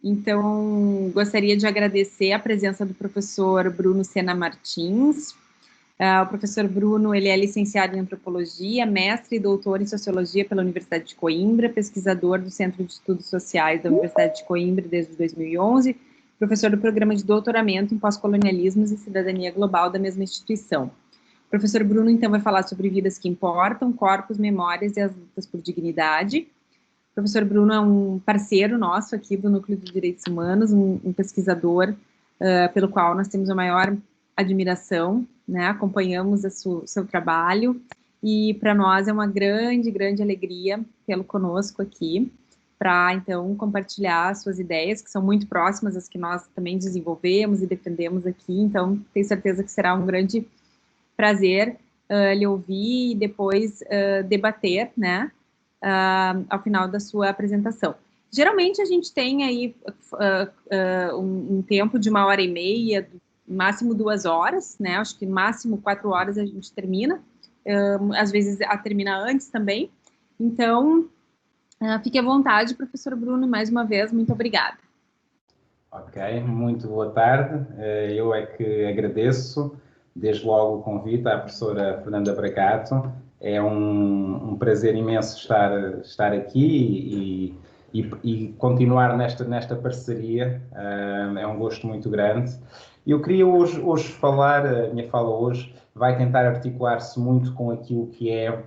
Então, gostaria de agradecer a presença do professor Bruno Sena Martins. O professor Bruno, ele é licenciado em Antropologia, mestre e doutor em Sociologia pela Universidade de Coimbra, pesquisador do Centro de Estudos Sociais da Universidade de Coimbra desde 2011, professor do Programa de Doutoramento em Pós-Colonialismos e Cidadania Global da mesma instituição. O professor Bruno, então, vai falar sobre vidas que importam, corpos, memórias e as lutas por dignidade. O professor Bruno é um parceiro nosso aqui do Núcleo de Direitos Humanos, um pesquisador pelo qual nós temos a maior admiração, né? Acompanhamos seu trabalho e para nós é uma grande, grande alegria tê-lo conosco aqui para, então, compartilhar suas ideias, que são muito próximas às que nós também desenvolvemos e defendemos aqui, então tenho certeza que será um grande prazer lhe ouvir e depois debater, né? Ao final da sua apresentação. Geralmente a gente tem aí um tempo de 1h30, máximo 2 horas, né? Acho que no máximo 4 horas a gente termina, às vezes termina antes também. Então, fique à vontade, professor Bruno, mais uma vez, muito obrigada. Ok, muito boa tarde. Eu é que agradeço, desde logo, o convite à professora Fernanda Bragato. É um prazer imenso estar aqui e continuar nesta parceria. É um gosto muito grande. Eu queria hoje falar, a minha fala hoje vai tentar articular-se muito com aquilo que é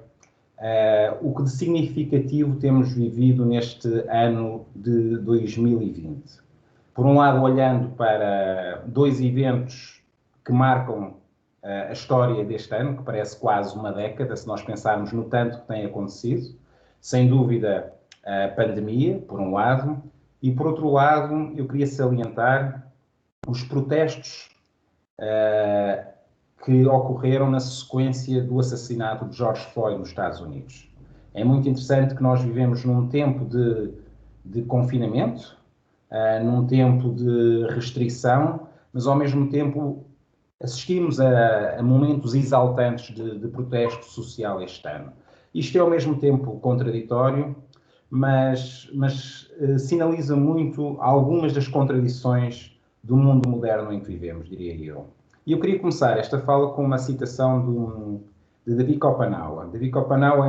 o que de significativo temos vivido neste ano de 2020. Por um lado, olhando para 2 eventos que marcam a história deste ano, que parece quase uma década, se nós pensarmos no tanto que tem acontecido. Sem dúvida, a pandemia, por um lado, e por outro lado, eu queria salientar os protestos que ocorreram na sequência do assassinato de George Floyd nos Estados Unidos. É muito interessante que nós vivemos num tempo de confinamento, num tempo de restrição, mas ao mesmo tempo assistimos a momentos exaltantes de protesto social este ano. Isto é ao mesmo tempo contraditório, mas sinaliza muito algumas das contradições do mundo moderno em que vivemos, diria eu. E eu queria começar esta fala com uma citação de David Kopenaua. David Kopenaua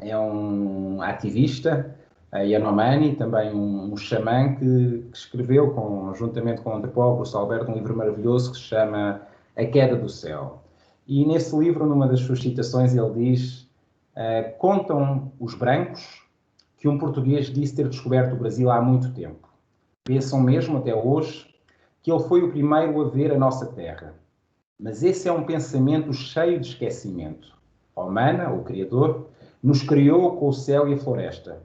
é um ativista Yanomami, também um xamã que escreveu, juntamente com o antropólogo Bruce Alberto, um livro maravilhoso que se chama A Queda do Céu. E nesse livro, numa das suas citações, ele diz: contam os brancos que um português disse ter descoberto o Brasil há muito tempo. Pensam mesmo, até hoje, que ele foi o primeiro a ver a nossa terra. Mas esse é um pensamento cheio de esquecimento. Omana, o Criador, nos criou com o céu e a floresta,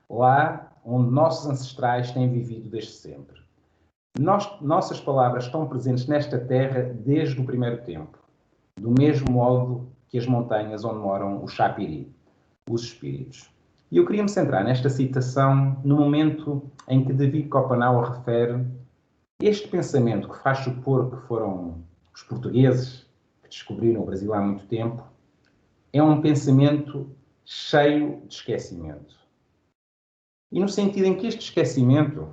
lá onde nossos ancestrais têm vivido desde sempre. Nossas palavras estão presentes nesta terra desde o primeiro tempo, do mesmo modo que as montanhas onde moram os Chapiri, os espíritos. E eu queria me centrar nesta citação no momento em que David Kopenaua refere este pensamento que faz supor que foram os portugueses que descobriram o Brasil há muito tempo, é um pensamento cheio de esquecimento. E no sentido em que este esquecimento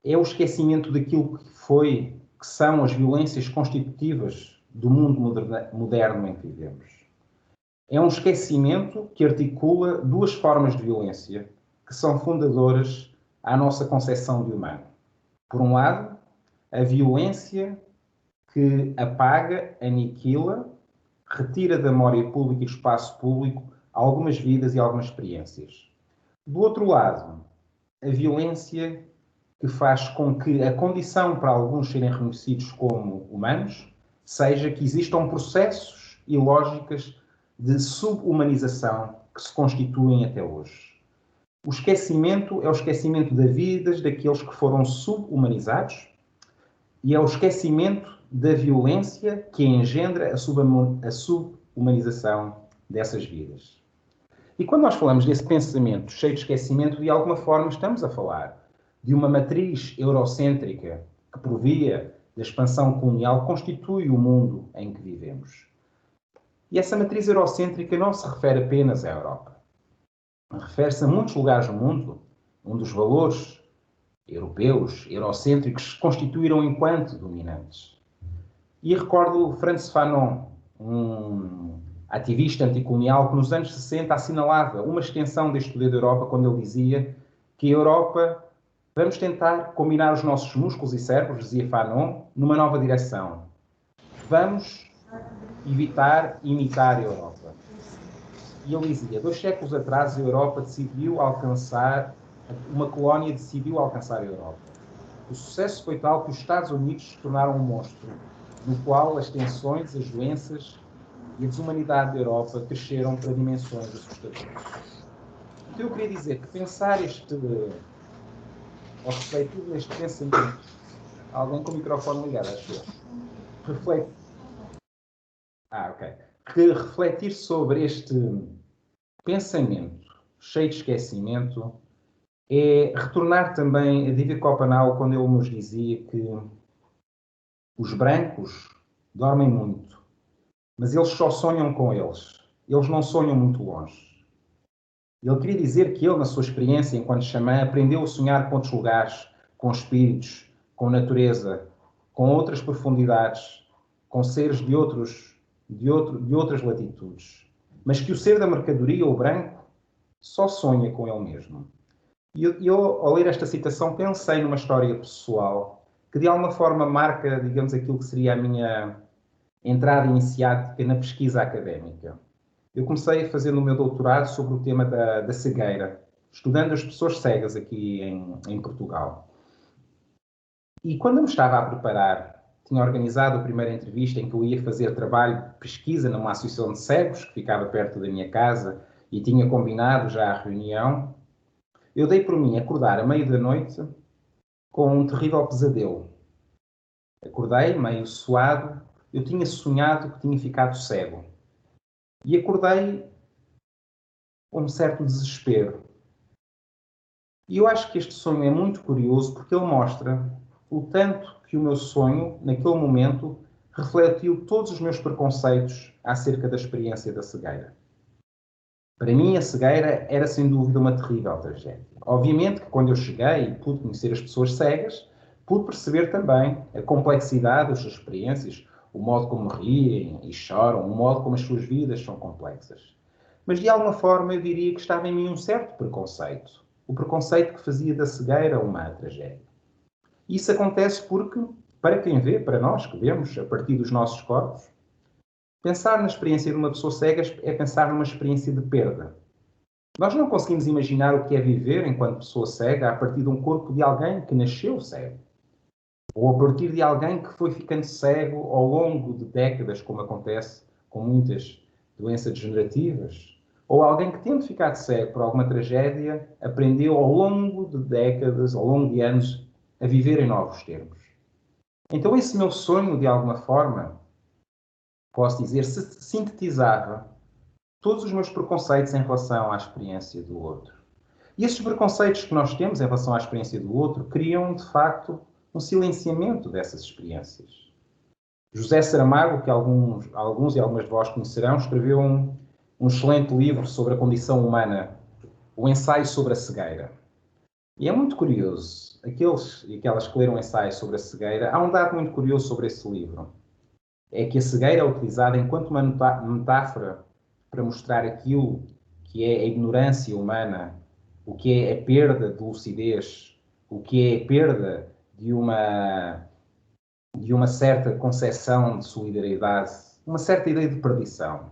é o esquecimento daquilo que são as violências constitutivas do mundo moderno em que vivemos. É um esquecimento que articula 2 formas de violência que são fundadoras à nossa concepção de humano. Por um lado, a violência que apaga, aniquila, retira da memória pública e do espaço público algumas vidas e algumas experiências. Do outro lado, a violência que faz com que a condição para alguns serem reconhecidos como humanos seja que existam processos e lógicas de subhumanização que se constituem até hoje. O esquecimento é o esquecimento das vidas daqueles que foram subhumanizados e é o esquecimento da violência que engendra a subhumanização dessas vidas. E quando nós falamos desse pensamento cheio de esquecimento, de alguma forma estamos a falar de uma matriz eurocêntrica que, por via da expansão colonial, constitui o mundo em que vivemos. E essa matriz eurocêntrica não se refere apenas à Europa. refere-se a muitos lugares do mundo onde os valores europeus, eurocêntricos, se constituíram enquanto dominantes. E recordo Frantz Fanon, um ativista anticolonial que nos anos 60 assinalava uma extensão deste poder da Europa quando ele dizia que a Europa, vamos tentar combinar os nossos músculos e cérebros, dizia Fanon, numa nova direção. Vamos evitar imitar a Europa. E ele dizia, 2 séculos atrás a Europa uma colónia decidiu alcançar a Europa. O sucesso foi tal que os Estados Unidos se tornaram um monstro, no qual as tensões, as doenças e a desumanidade da Europa cresceram para dimensões assustadoras. Então eu queria dizer que pensar ou refletir neste pensamento, alguém com o microfone ligado, acho eu, que refletir sobre este pensamento cheio de esquecimento é retornar também a David Copenau quando ele nos dizia que os brancos dormem muito, mas eles só sonham com eles. Eles não sonham muito longe. Ele queria dizer que ele, na sua experiência enquanto xamã, aprendeu a sonhar com outros lugares, com espíritos, com natureza, com outras profundidades, com seres de outras latitudes. Mas que o ser da mercadoria, o branco, só sonha com ele mesmo. E eu, ao ler esta citação, pensei numa história pessoal que, de alguma forma, marca, digamos, aquilo que seria a minha entrada iniciática na pesquisa académica. Eu comecei a fazer o meu doutorado sobre o tema da cegueira, estudando as pessoas cegas aqui em Portugal. E quando eu me estava a preparar, tinha organizado a primeira entrevista em que eu ia fazer trabalho de pesquisa numa associação de cegos, que ficava perto da minha casa, e tinha combinado já a reunião. Eu dei por mim acordar à meia da noite com um terrível pesadelo. Acordei, meio suado, eu tinha sonhado que tinha ficado cego. E acordei com um certo desespero. E eu acho que este sonho é muito curioso porque ele mostra o tanto que o meu sonho, naquele momento, refletiu todos os meus preconceitos acerca da experiência da cegueira. Para mim, a cegueira era, sem dúvida, uma terrível tragédia. Obviamente que quando eu cheguei e pude conhecer as pessoas cegas, pude perceber também a complexidade das suas experiências, o modo como riem e choram, o modo como as suas vidas são complexas. Mas, de alguma forma, eu diria que estava em mim um certo preconceito. O preconceito que fazia da cegueira uma tragédia. Isso acontece porque, para quem vê, para nós que vemos a partir dos nossos corpos, pensar na experiência de uma pessoa cega é pensar numa experiência de perda. Nós não conseguimos imaginar o que é viver enquanto pessoa cega a partir de um corpo de alguém que nasceu cego. Ou a partir de alguém que foi ficando cego ao longo de décadas, como acontece com muitas doenças degenerativas. Ou alguém que, tendo ficado cego por alguma tragédia, aprendeu ao longo de décadas, ao longo de anos, a viver em novos termos. Então esse meu sonho, de alguma forma, posso dizer, sintetizava todos os meus preconceitos em relação à experiência do outro. E esses preconceitos que nós temos em relação à experiência do outro criam, de facto, um silenciamento dessas experiências. José Saramago, que alguns e algumas de vós conhecerão, escreveu um excelente livro sobre a condição humana, o Ensaio sobre a Cegueira. E é muito curioso, aqueles e aquelas que leram o ensaio sobre a cegueira, há um dado muito curioso sobre esse livro. É que a cegueira é utilizada enquanto uma metáfora para mostrar aquilo que é a ignorância humana, o que é a perda de lucidez, o que é a perda de uma certa concepção de solidariedade, uma certa ideia de perdição.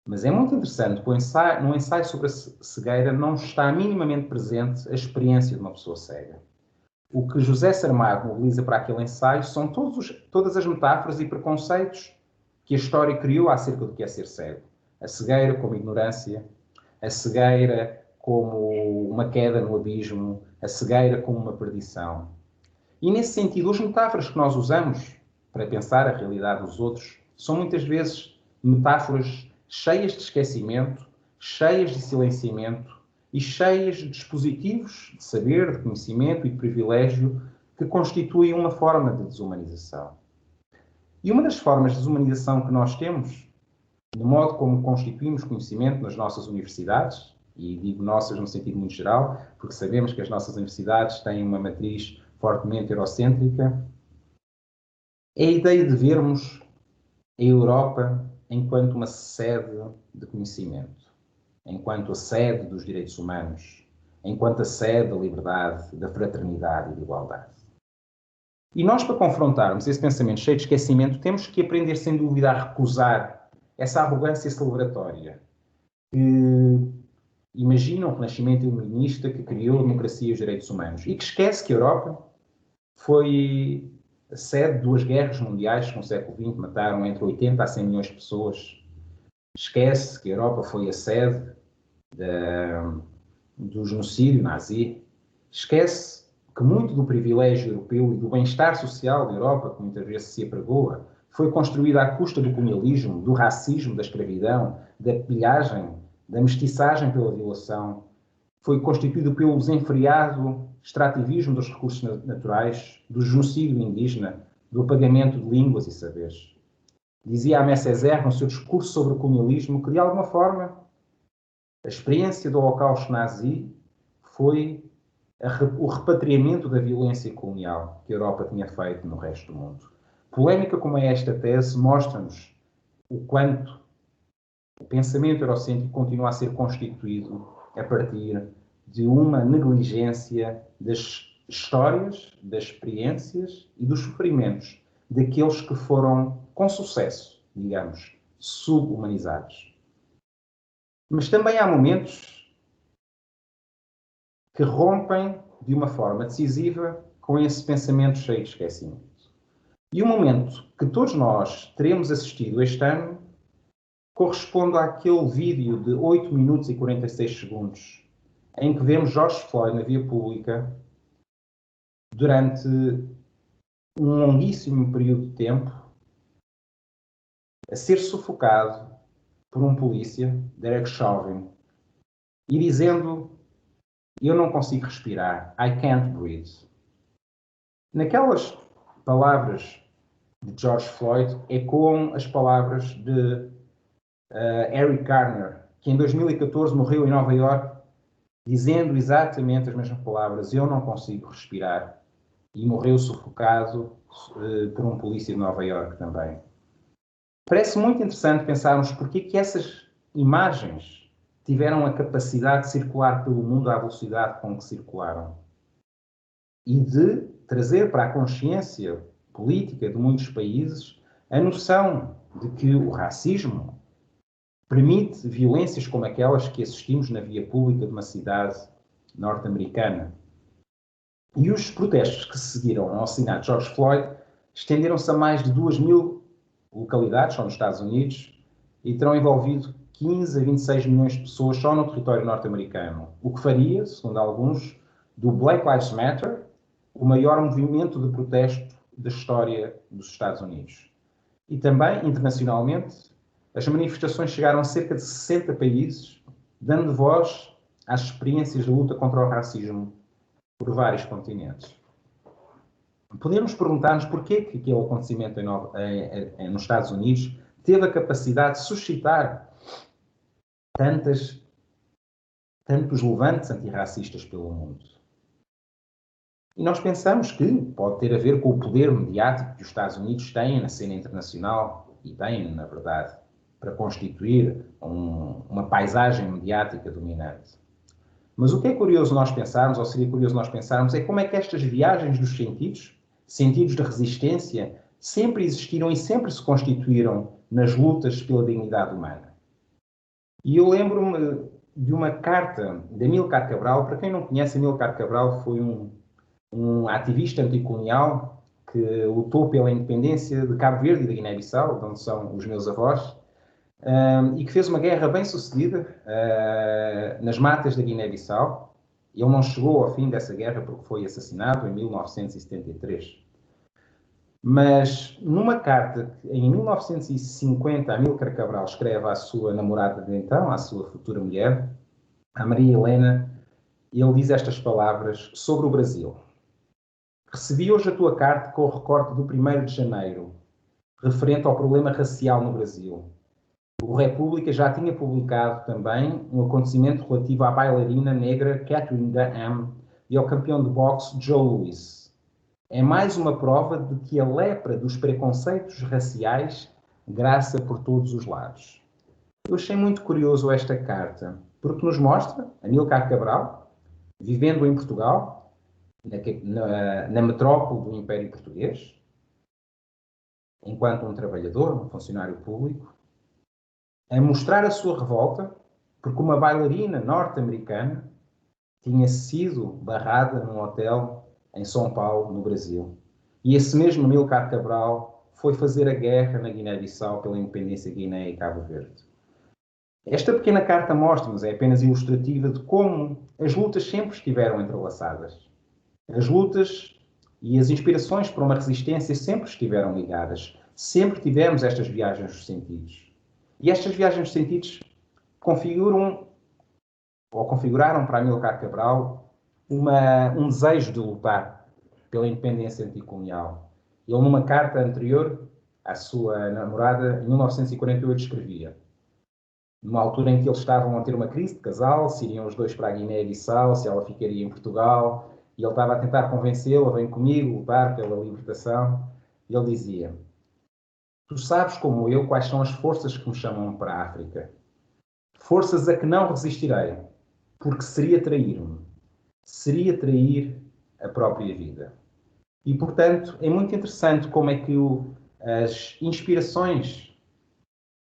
Mas é muito interessante que no ensaio sobre a cegueira não está minimamente presente a experiência de uma pessoa cega. O que José Saramago mobiliza para aquele ensaio são todas as metáforas e preconceitos que a história criou acerca do que é ser cego. A cegueira como ignorância, a cegueira como uma queda no abismo, a cegueira como uma perdição. E nesse sentido, as metáforas que nós usamos para pensar a realidade dos outros são muitas vezes metáforas cheias de esquecimento, cheias de silenciamento e cheias de dispositivos de saber, de conhecimento e de privilégio que constituem uma forma de desumanização. E uma das formas de desumanização que nós temos, no modo como constituímos conhecimento nas nossas universidades, E digo nossas no sentido muito geral, porque sabemos que as nossas universidades têm uma matriz fortemente eurocêntrica, é a ideia de vermos a Europa enquanto uma sede de conhecimento, enquanto a sede dos direitos humanos, enquanto a sede da liberdade, da fraternidade e da igualdade. E nós, para confrontarmos esse pensamento cheio de esquecimento, temos que aprender, sem dúvida, a recusar essa arrogância celebratória que imagina o renascimento iluminista que criou a democracia e os direitos humanos e que esquece que a Europa foi a sede de duas guerras mundiais que no século XX mataram entre 80 a 100 milhões de pessoas. Esquece que a Europa foi a sede do genocídio nazi. Esquece que muito do privilégio europeu e do bem-estar social da Europa, que muitas vezes se apregoa, foi construída à custa do colonialismo, do racismo, da escravidão, da pilhagem, da mestiçagem pela violação. Foi constituído pelo desenfreado extrativismo dos recursos naturais, do genocídio indígena, do apagamento de línguas e saberes. Dizia Aimé Césaire, no seu discurso sobre o colonialismo, que, de alguma forma, a experiência do Holocausto nazi foi o repatriamento da violência colonial que a Europa tinha feito no resto do mundo. Polémica como é esta tese mostra-nos o quanto o pensamento eurocêntrico continua a ser constituído a partir de uma negligência das histórias, das experiências e dos sofrimentos daqueles que foram, com sucesso, digamos, subhumanizados. Mas também há momentos que rompem de uma forma decisiva com esse pensamento cheio de esquecimento. E o momento que todos nós teremos assistido este ano corresponde àquele vídeo de 8 minutos e 46 segundos em que vemos George Floyd na via pública durante um longuíssimo período de tempo a ser sufocado por um polícia, Derek Chauvin, e dizendo: eu não consigo respirar, I can't breathe. Naquelas palavras de George Floyd ecoam as palavras de Eric Garner, que em 2014 morreu em Nova Iorque, dizendo exatamente as mesmas palavras: eu não consigo respirar, e morreu sufocado por um polícia de Nova Iorque também. Parece muito interessante pensarmos porque que essas imagens tiveram a capacidade de circular pelo mundo à velocidade com que circularam e de trazer para a consciência política de muitos países a noção de que o racismo permite violências como aquelas que assistimos na via pública de uma cidade norte-americana. E os protestos que seguiram ao assassinato de George Floyd estenderam-se a mais de 2.000 localidades, só nos Estados Unidos, e terão envolvido 15 a 26 milhões de pessoas só no território norte-americano, o que faria, segundo alguns, do Black Lives Matter o maior movimento de protesto da história dos Estados Unidos. E também, internacionalmente, as manifestações chegaram a cerca de 60 países, dando voz às experiências de luta contra o racismo por vários continentes. Podemos perguntar-nos porquê que aquele acontecimento nos Estados Unidos teve a capacidade de suscitar tantos levantes antirracistas pelo mundo. E nós pensamos que pode ter a ver com o poder mediático que os Estados Unidos têm na cena internacional, e têm, na verdade, para constituir uma paisagem mediática dominante. Mas o que é curioso nós pensarmos, ou seria curioso nós pensarmos, é como é que estas viagens dos sentidos de resistência, sempre existiram e sempre se constituíram nas lutas pela dignidade humana. E eu lembro-me de uma carta de Amílcar Cabral. Para quem não conhece, Amílcar Cabral foi um ativista anticolonial que lutou pela independência de Cabo Verde e da Guiné-Bissau, de onde são os meus avós, e que fez uma guerra bem sucedida nas matas da Guiné-Bissau. Ele não chegou ao fim dessa guerra porque foi assassinado em 1973. Mas numa carta que em 1950 Amílcar Cabral escreve à sua namorada de então, à sua futura mulher, a Maria Helena, ele diz estas palavras sobre o Brasil. Recebi hoje a tua carta com o recorte do 1º de janeiro, referente ao problema racial no Brasil. o República já tinha publicado também um acontecimento relativo à bailarina negra Catherine Graham e ao campeão de boxe Joe Louis. É mais uma prova de que a lepra dos preconceitos raciais graça por todos os lados. Eu achei muito curioso esta carta, porque nos mostra Amílcar Cabral, vivendo em Portugal, na metrópole do Império Português, enquanto um trabalhador, um funcionário público, a mostrar a sua revolta porque uma bailarina norte-americana tinha sido barrada num hotel em São Paulo, no Brasil. E esse mesmo Amílcar Cabral foi fazer a guerra na Guiné-Bissau pela independência de Guiné e Cabo Verde. Esta pequena carta mostra-nos, é apenas ilustrativa de como as lutas sempre estiveram entrelaçadas. As lutas e as inspirações para uma resistência sempre estiveram ligadas. Sempre tivemos estas viagens dos sentidos. E estas viagens dos sentidos configuraram para Amílcar Cabral um desejo de lutar pela independência anticolonial. Ele, numa carta anterior à sua namorada, em 1948, escrevia: numa altura em que eles estavam a ter uma crise de casal, se iriam os dois para a Guiné-Bissau, se ela ficaria em Portugal, e ele estava a tentar convencê-la, vem comigo lutar pela libertação, e ele dizia: tu sabes como eu quais são as forças que me chamam para a África. Forças a que não resistirei, porque seria trair-me. Seria trair a própria vida. E, portanto, é muito interessante como é que as inspirações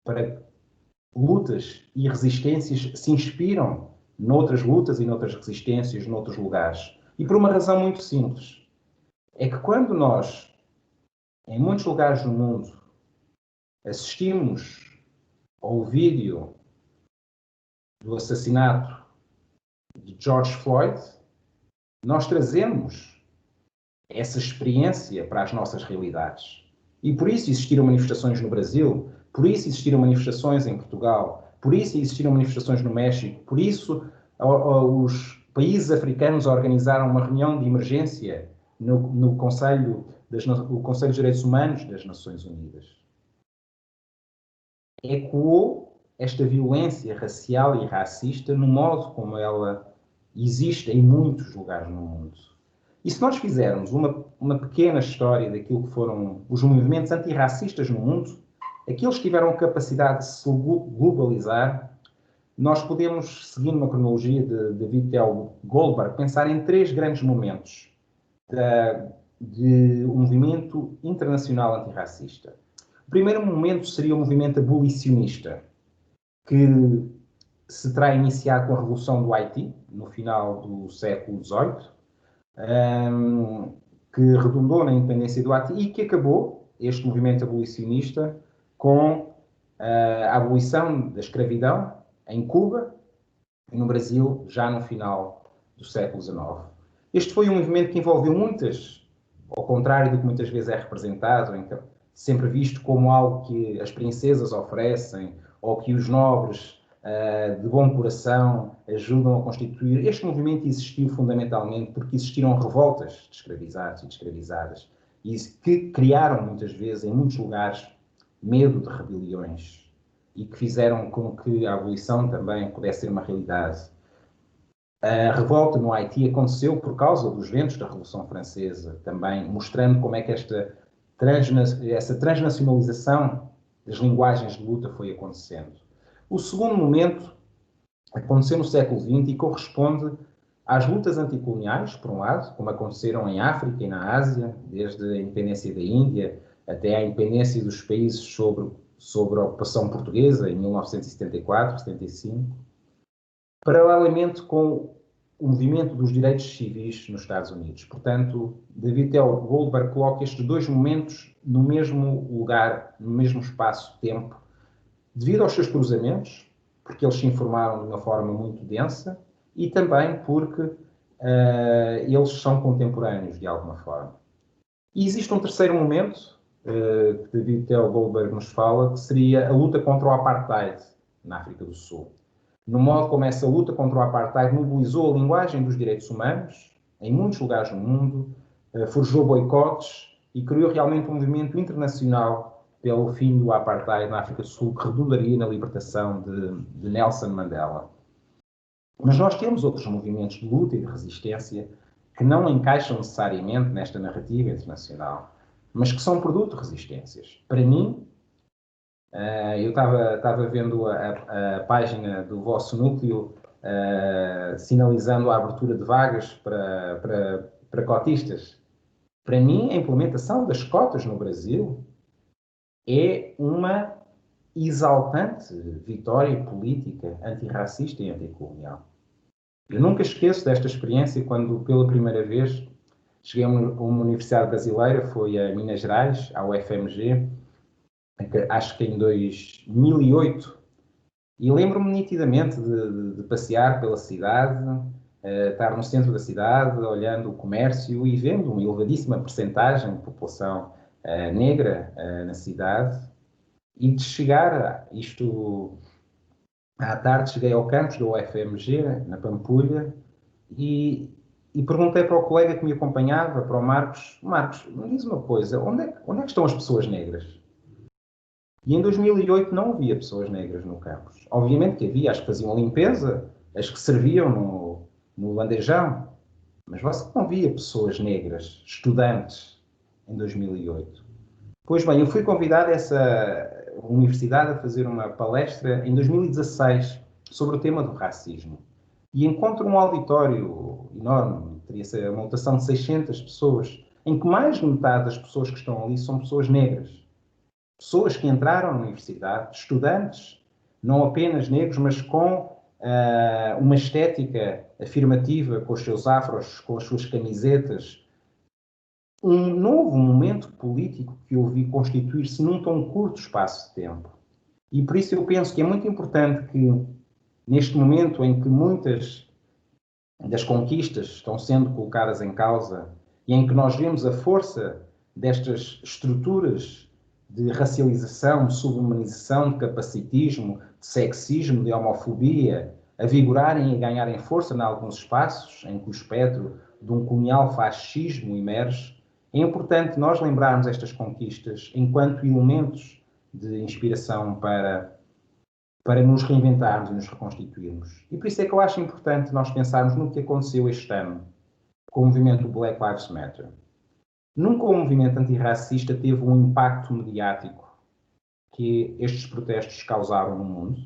para lutas e resistências se inspiram noutras lutas e noutras resistências, noutros lugares. E por uma razão muito simples. É que quando nós, em muitos lugares do mundo, assistimos ao vídeo do assassinato de George Floyd, nós trazemos essa experiência para as nossas realidades. E por isso existiram manifestações no Brasil, por isso existiram manifestações em Portugal, por isso existiram manifestações no México, por isso os países africanos organizaram uma reunião de emergência no Conselho de Direitos Humanos das Nações Unidas. Ecoou esta violência racial e racista no modo como ela existe em muitos lugares no mundo. E se nós fizermos uma pequena história daquilo que foram os movimentos antirracistas no mundo, aqueles que tiveram a capacidade de se globalizar, nós podemos, seguindo uma cronologia de Vittel Goldberg, pensar em 3 grandes momentos de um movimento internacional antirracista. O primeiro momento seria o movimento abolicionista, que se terá iniciado com a Revolução do Haiti, no final do século XVIII, que redundou na independência do Haiti e que acabou, este movimento abolicionista, com a abolição da escravidão em Cuba e no Brasil, já no final do século XIX. Este foi um movimento que envolveu muitas, ao contrário do que muitas vezes é representado, então, sempre visto como algo que as princesas oferecem ou que os nobres de bom coração ajudam a constituir. Este movimento existiu fundamentalmente porque existiram revoltas de escravizados e de escravizadas e que criaram muitas vezes, em muitos lugares, medo de rebeliões e que fizeram com que a abolição também pudesse ser uma realidade. A revolta no Haiti aconteceu por causa dos ventos da Revolução Francesa, também mostrando como é que essa transnacionalização das linguagens de luta foi acontecendo. O segundo momento aconteceu no século XX e corresponde às lutas anticoloniais, por um lado, como aconteceram em África e na Ásia, desde a independência da Índia até à independência dos países sobre a ocupação portuguesa, em 1974, 75, paralelamente com o movimento dos direitos civis nos Estados Unidos. Portanto, David L. Goldberg coloca estes 2 momentos no mesmo lugar, no mesmo espaço-tempo, devido aos seus cruzamentos, porque eles se informaram de uma forma muito densa, e também porque eles são contemporâneos, de alguma forma. E existe um terceiro momento, que David L. Goldberg nos fala, que seria a luta contra o apartheid na África do Sul. No modo como essa luta contra o apartheid mobilizou a linguagem dos direitos humanos, em muitos lugares do mundo, forjou boicotes e criou realmente um movimento internacional pelo fim do apartheid na África do Sul, que redundaria na libertação de Nelson Mandela. Mas nós temos outros movimentos de luta e de resistência que não encaixam necessariamente nesta narrativa internacional, mas que são produto de resistências. Para mim, eu estava vendo a página do vosso núcleo sinalizando a abertura de vagas para cotistas. Para mim, a implementação das cotas no Brasil é uma exaltante vitória política antirracista e anticolonial. Eu nunca esqueço desta experiência quando, pela primeira vez, cheguei a uma universidade brasileira, foi a Minas Gerais, à UFMG, acho que em 2008, e lembro-me nitidamente de passear pela cidade, estar no centro da cidade, olhando o comércio e vendo uma elevadíssima percentagem de população negra na cidade, e de chegar, à tarde cheguei ao campus da UFMG, na Pampulha, e perguntei para o colega que me acompanhava, para o Marcos, me diz uma coisa, onde é que estão as pessoas negras? E em 2008 não havia pessoas negras no campus. Obviamente que havia as que faziam a limpeza, as que serviam no bandejão, mas você não via pessoas negras, estudantes, em 2008. Pois bem, eu fui convidado a essa universidade a fazer uma palestra em 2016 sobre o tema do racismo. E encontro um auditório enorme, teria sido uma lotação de 600 pessoas, em que mais de metade das pessoas que estão ali são pessoas negras. Pessoas que entraram na universidade, estudantes, não apenas negros, mas com uma estética afirmativa, com os seus afros, com as suas camisetas. Um novo momento político que eu vi constituir-se num tão curto espaço de tempo. E por isso eu penso que é muito importante que, neste momento em que muitas das conquistas estão sendo colocadas em causa e em que nós vemos a força destas estruturas de racialização, de subhumanização, de capacitismo, de sexismo, de homofobia, a vigorarem e a ganharem força em alguns espaços em que o espectro de um colonial fascismo emerge, é importante nós lembrarmos estas conquistas enquanto elementos de inspiração para nos reinventarmos e nos reconstituirmos. E por isso é que eu acho importante nós pensarmos no que aconteceu este ano com o movimento Black Lives Matter. Nunca o movimento antirracista teve um impacto mediático que estes protestos causaram no mundo.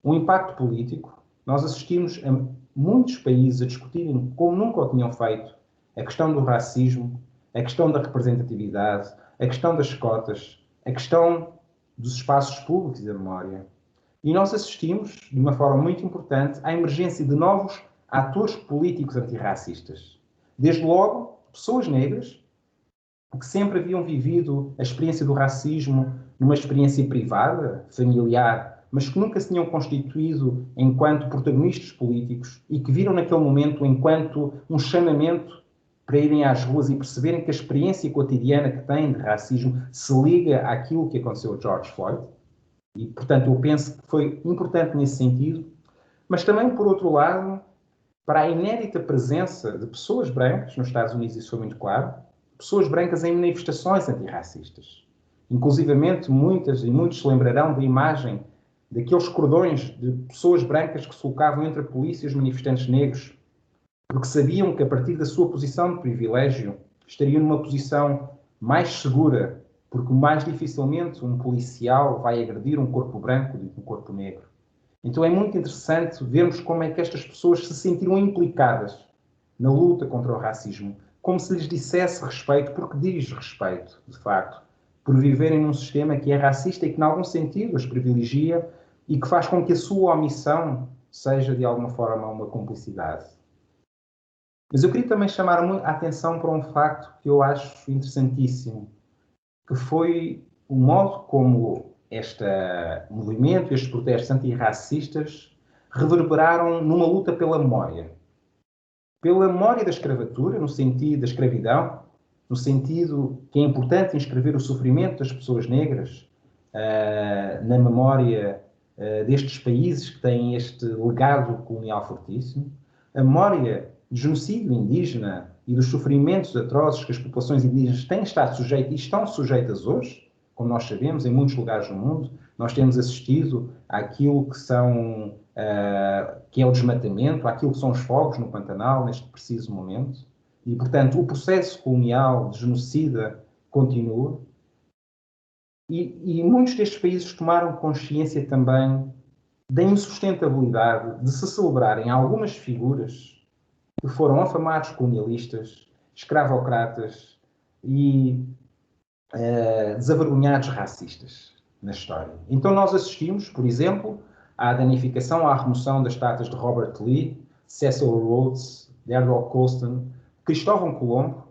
Um impacto político. Nós assistimos a muitos países a discutirem, como nunca o tinham feito, a questão do racismo, a questão da representatividade, a questão das cotas, a questão dos espaços públicos e da memória. E nós assistimos, de uma forma muito importante, à emergência de novos atores políticos antirracistas. Desde logo, pessoas negras que sempre haviam vivido a experiência do racismo numa experiência privada, familiar, mas que nunca se tinham constituído enquanto protagonistas políticos e que viram naquele momento enquanto um chamamento para irem às ruas e perceberem que a experiência cotidiana que têm de racismo se liga àquilo que aconteceu a George Floyd. E, portanto, eu penso que foi importante nesse sentido, mas também, por outro lado, para a inédita presença de pessoas brancas, nos Estados Unidos isso foi muito claro, pessoas brancas em manifestações antirracistas. Inclusivamente, muitas e muitos se lembrarão da imagem daqueles cordões de pessoas brancas que se colocavam entre a polícia e os manifestantes negros, porque sabiam que, a partir da sua posição de privilégio, estariam numa posição mais segura, porque mais dificilmente um policial vai agredir um corpo branco do que um corpo negro. Então é muito interessante vermos como é que estas pessoas se sentiram implicadas na luta contra o racismo, como se lhes dissesse respeito, porque diz respeito, de facto, por viverem num sistema que é racista e que, em algum sentido, os privilegia e que faz com que a sua omissão seja, de alguma forma, uma cumplicidade. Mas eu queria também chamar a atenção para um facto que eu acho interessantíssimo, que foi o modo como este movimento, estes protestos antirracistas, reverberaram numa luta pela memória. Pela memória da escravatura, no sentido da escravidão, no sentido que é importante inscrever o sofrimento das pessoas negras na memória destes países que têm este legado colonial fortíssimo, a memória do genocídio indígena e dos sofrimentos atrozes que as populações indígenas têm estado sujeitas e estão sujeitas hoje, como nós sabemos, em muitos lugares do mundo, nós temos assistido àquilo que é o desmatamento, àquilo que são os fogos no Pantanal, neste preciso momento. E, portanto, o processo colonial de genocida continua. E muitos destes países tomaram consciência também da insustentabilidade de se celebrarem algumas figuras que foram afamados colonialistas, escravocratas e desavergonhados racistas na história. Então nós assistimos, por exemplo, à danificação, à remoção das estátuas de Robert Lee, Cecil Rhodes, Harold Colston, Cristóvão Colombo,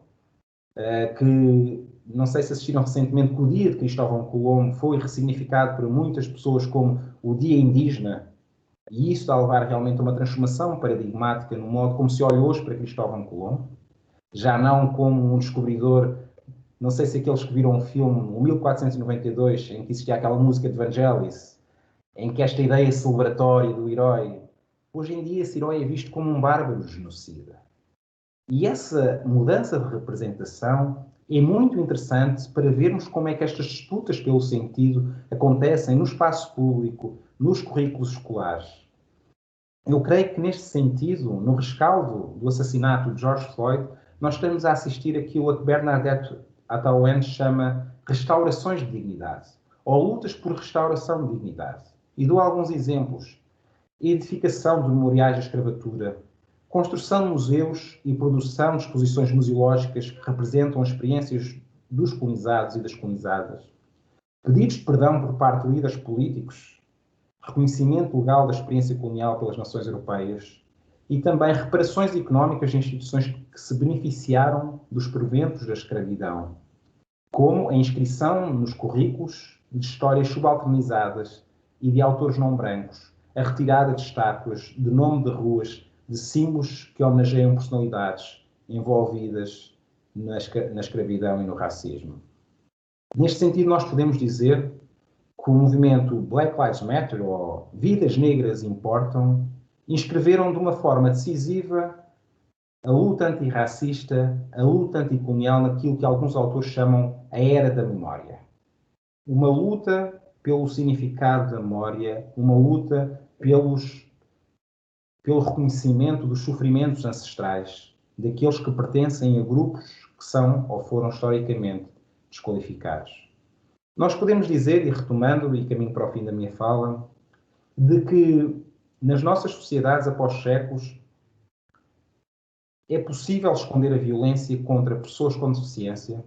que não sei se assistiram recentemente que o dia de Cristóvão Colombo foi ressignificado por muitas pessoas como o Dia Indígena, e isso está a levar realmente a uma transformação paradigmática no modo como se olha hoje para Cristóvão Colombo, já não como um descobridor. Não sei se aqueles que viram o filme, o 1492, em que existia aquela música de Vangelis, em que esta ideia celebratória do herói, hoje em dia esse herói é visto como um bárbaro genocida. E essa mudança de representação é muito interessante para vermos como é que estas disputas pelo sentido acontecem no espaço público, nos currículos escolares. Eu creio que neste sentido, no rescaldo do assassinato de George Floyd, nós estamos a assistir aquilo a que Bernadette Atawene chama restaurações de dignidade, ou lutas por restauração de dignidade. E dou alguns exemplos. Edificação de memoriais da escravatura, construção de museus e produção de exposições museológicas que representam as experiências dos colonizados e das colonizadas, pedidos de perdão por parte de líderes políticos, reconhecimento legal da experiência colonial pelas nações europeias e também reparações económicas de instituições que se beneficiaram dos proventos da escravidão, como a inscrição nos currículos de histórias subalternizadas e de autores não brancos, a retirada de estátuas, de nome de ruas, de símbolos que homenageiam personalidades envolvidas na escravidão e no racismo. Neste sentido, nós podemos dizer que o movimento Black Lives Matter, ou Vidas Negras Importam, inscreveram de uma forma decisiva a luta antirracista, a luta anticolonial naquilo que alguns autores chamam a Era da Memória. Uma luta pelo significado da memória, uma luta pelo reconhecimento dos sofrimentos ancestrais, daqueles que pertencem a grupos que são ou foram historicamente desqualificados. Nós podemos dizer, e retomando, e caminho para o fim da minha fala, de que nas nossas sociedades, após séculos, é possível esconder a violência contra pessoas com deficiência,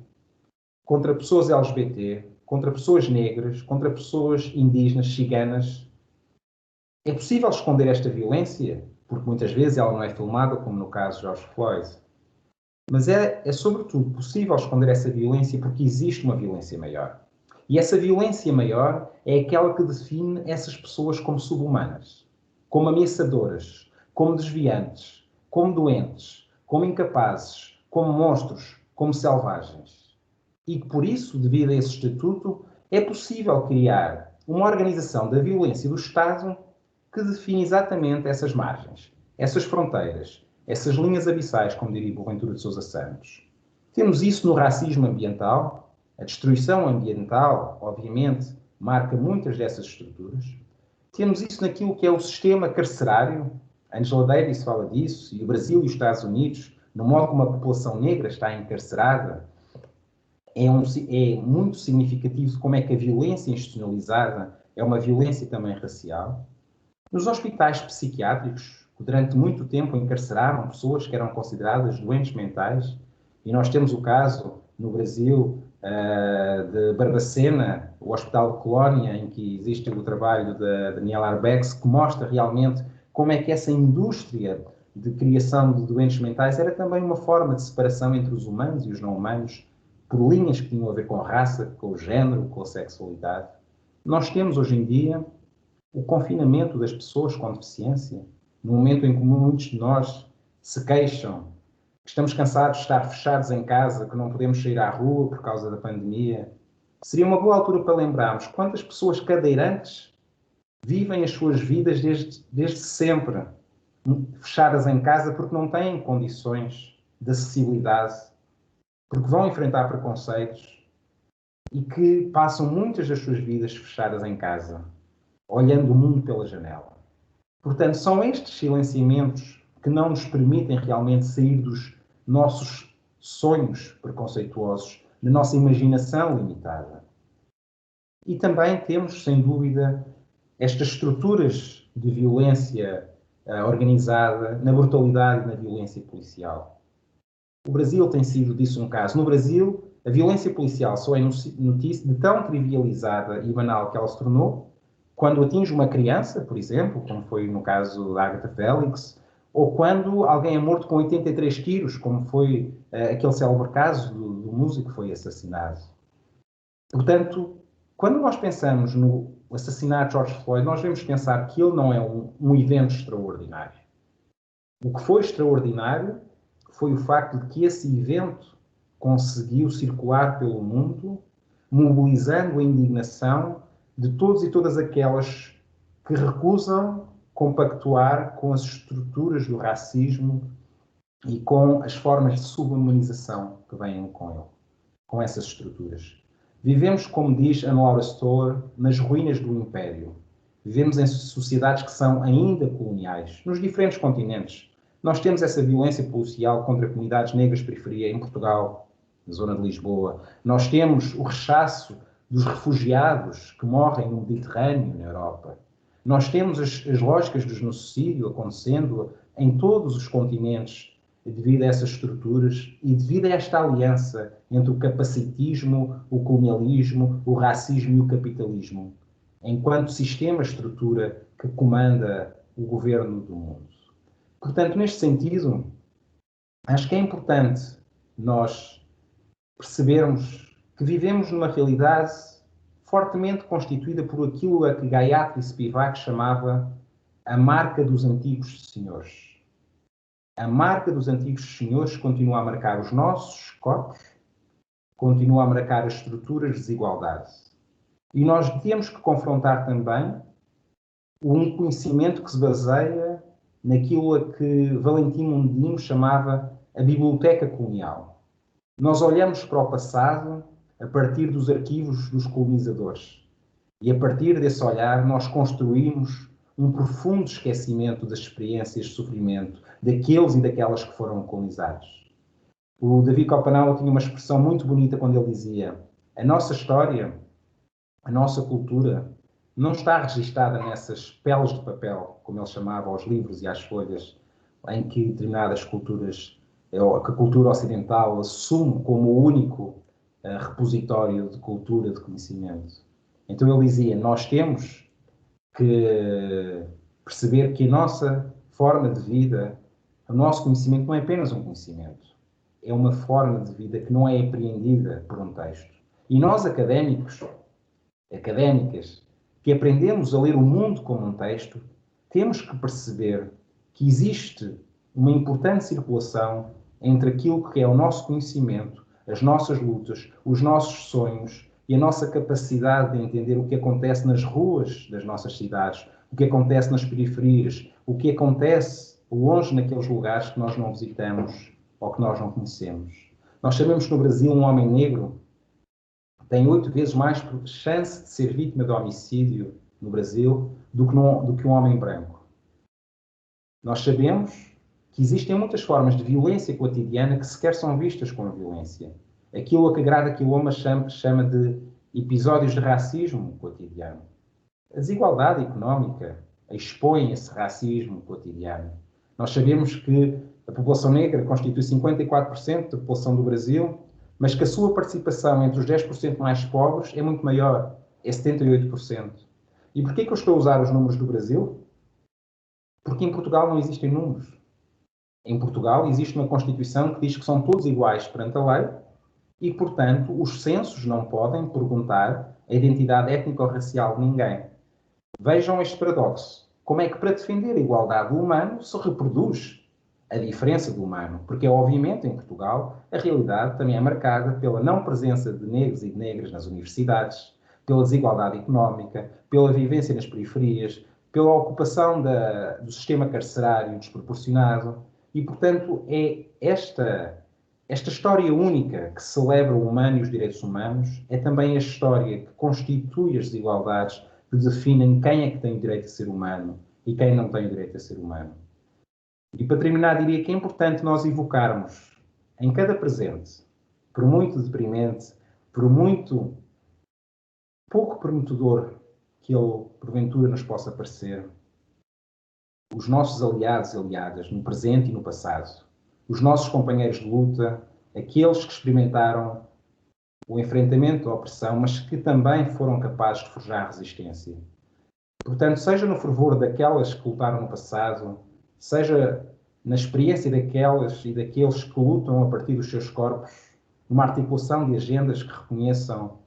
contra pessoas LGBT, contra pessoas negras, contra pessoas indígenas, ciganas. É possível esconder esta violência, porque muitas vezes ela não é filmada, como no caso de George Floyd. Mas é sobretudo possível esconder essa violência porque existe uma violência maior. E essa violência maior é aquela que define essas pessoas como subhumanas, como ameaçadoras, como desviantes, como doentes, como incapazes, como monstros, como selvagens. E que por isso, devido a esse estatuto, é possível criar uma organização da violência do Estado que define exatamente essas margens, essas fronteiras, essas linhas abissais, como diria Boaventura de Sousa Santos. Temos isso no racismo ambiental. A destruição ambiental, obviamente, marca muitas dessas estruturas. Temos isso naquilo que é o sistema carcerário. Angela Davis fala disso, e o Brasil e os Estados Unidos, no modo como a população negra está encarcerada, é muito significativo de como é que a violência institucionalizada é uma violência também racial. Nos hospitais psiquiátricos, que durante muito tempo encarceraram pessoas que eram consideradas doentes mentais, e nós temos o caso no Brasil de Barbacena, o Hospital de Colónia, em que existe o trabalho da Daniela Arbex, que mostra realmente como é que essa indústria de criação de doentes mentais era também uma forma de separação entre os humanos e os não humanos, por linhas que tinham a ver com a raça, com o género, com a sexualidade. Nós temos hoje em dia o confinamento das pessoas com deficiência, no momento em que muitos de nós se queixam, que estamos cansados de estar fechados em casa, que não podemos sair à rua por causa da pandemia. Seria uma boa altura para lembrarmos quantas pessoas cadeirantes vivem as suas vidas desde sempre, fechadas em casa porque não têm condições de acessibilidade, porque vão enfrentar preconceitos, e que passam muitas das suas vidas fechadas em casa, olhando o mundo pela janela. Portanto, são estes silenciamentos que não nos permitem realmente sair dos nossos sonhos preconceituosos, da nossa imaginação limitada. E também temos, sem dúvida, estas estruturas de violência organizada na brutalidade e na violência policial. O Brasil tem sido disso um caso. No Brasil, a violência policial só é notícia de tão trivializada e banal que ela se tornou quando atinge uma criança, por exemplo, como foi no caso da Agatha Félix, ou quando alguém é morto com 83 tiros, como foi aquele célebre caso do músico que foi assassinado. Portanto, quando nós pensamos no assassinato de George Floyd, nós devemos pensar que ele não é um evento extraordinário. O que foi extraordinário foi o facto de que esse evento conseguiu circular pelo mundo, mobilizando a indignação de todos e todas aquelas que recusam compactuar com as estruturas do racismo e com as formas de subhumanização que vêm com ele, com essas estruturas. Vivemos, como diz Anne Laura Stoller, nas ruínas do Império. Vivemos em sociedades que são ainda coloniais, nos diferentes continentes. Nós temos essa violência policial contra comunidades negras de periferia em Portugal, na zona de Lisboa. Nós temos o rechaço dos refugiados que morrem no Mediterrâneo, na Europa. Nós temos as lógicas do genocídio acontecendo em todos os continentes devido a essas estruturas e devido a esta aliança entre o capacitismo, o colonialismo, o racismo e o capitalismo, enquanto sistema, estrutura que comanda o governo do mundo. Portanto, neste sentido, acho que é importante nós percebermos que vivemos numa realidade fortemente constituída por aquilo a que Gayatri Spivak chamava a marca dos antigos senhores. A marca dos antigos senhores continua a marcar os nossos corpos, continua a marcar as estruturas de desigualdade. E nós temos que confrontar também um conhecimento que se baseia naquilo a que Valentim Mundinho chamava a biblioteca colonial. Nós olhamos para o passado a partir dos arquivos dos colonizadores. E a partir desse olhar nós construímos um profundo esquecimento das experiências de sofrimento daqueles e daquelas que foram colonizados. O David Copenau tinha uma expressão muito bonita quando ele dizia: a nossa história, a nossa cultura, não está registada nessas peles de papel, como ele chamava aos livros e às folhas, em que determinadas culturas, que a cultura ocidental assume como o único repositório de cultura, de conhecimento. Então ele dizia, nós temos que perceber que a nossa forma de vida, o nosso conhecimento não é apenas um conhecimento, é uma forma de vida que não é apreendida por um texto. E nós, académicas, que aprendemos a ler o mundo como um texto, temos que perceber que existe uma importante circulação entre aquilo que é o nosso conhecimento, as nossas lutas, os nossos sonhos e a nossa capacidade de entender o que acontece nas ruas das nossas cidades, o que acontece nas periferias, o que acontece longe naqueles lugares que nós não visitamos ou que nós não conhecemos. Nós sabemos que no Brasil um homem negro tem 8 vezes mais chance de ser vítima de homicídio no Brasil do que um homem branco. Nós sabemos que existem muitas formas de violência cotidiana que sequer são vistas como violência. Aquilo a que Grada Quiloma chama de episódios de racismo cotidiano. A desigualdade económica expõe esse racismo cotidiano. Nós sabemos que a população negra constitui 54% da população do Brasil, mas que a sua participação entre os 10% mais pobres é muito maior, é 78%. E porquê que eu estou a usar os números do Brasil? Porque em Portugal não existem números. Em Portugal existe uma Constituição que diz que são todos iguais perante a lei e, portanto, os censos não podem perguntar a identidade étnico-racial de ninguém. Vejam este paradoxo. Como é que, para defender a igualdade do humano, se reproduz a diferença do humano? Porque, obviamente, em Portugal, a realidade também é marcada pela não presença de negros e de negras nas universidades, pela desigualdade económica, pela vivência nas periferias, pela ocupação do sistema carcerário desproporcionado. E, portanto, é esta história única que celebra o humano e os direitos humanos é também a história que constitui as desigualdades que definem quem é que tem o direito a ser humano e quem não tem o direito a ser humano. E para terminar, diria que é importante nós evocarmos em cada presente, por muito deprimente, por muito pouco prometedor que ele porventura nos possa parecer, os nossos aliados e aliadas no presente e no passado, os nossos companheiros de luta, aqueles que experimentaram o enfrentamento da opressão, mas que também foram capazes de forjar resistência. Portanto, seja no fervor daquelas que lutaram no passado, seja na experiência daquelas e daqueles que lutam a partir dos seus corpos, numa articulação de agendas que reconheçam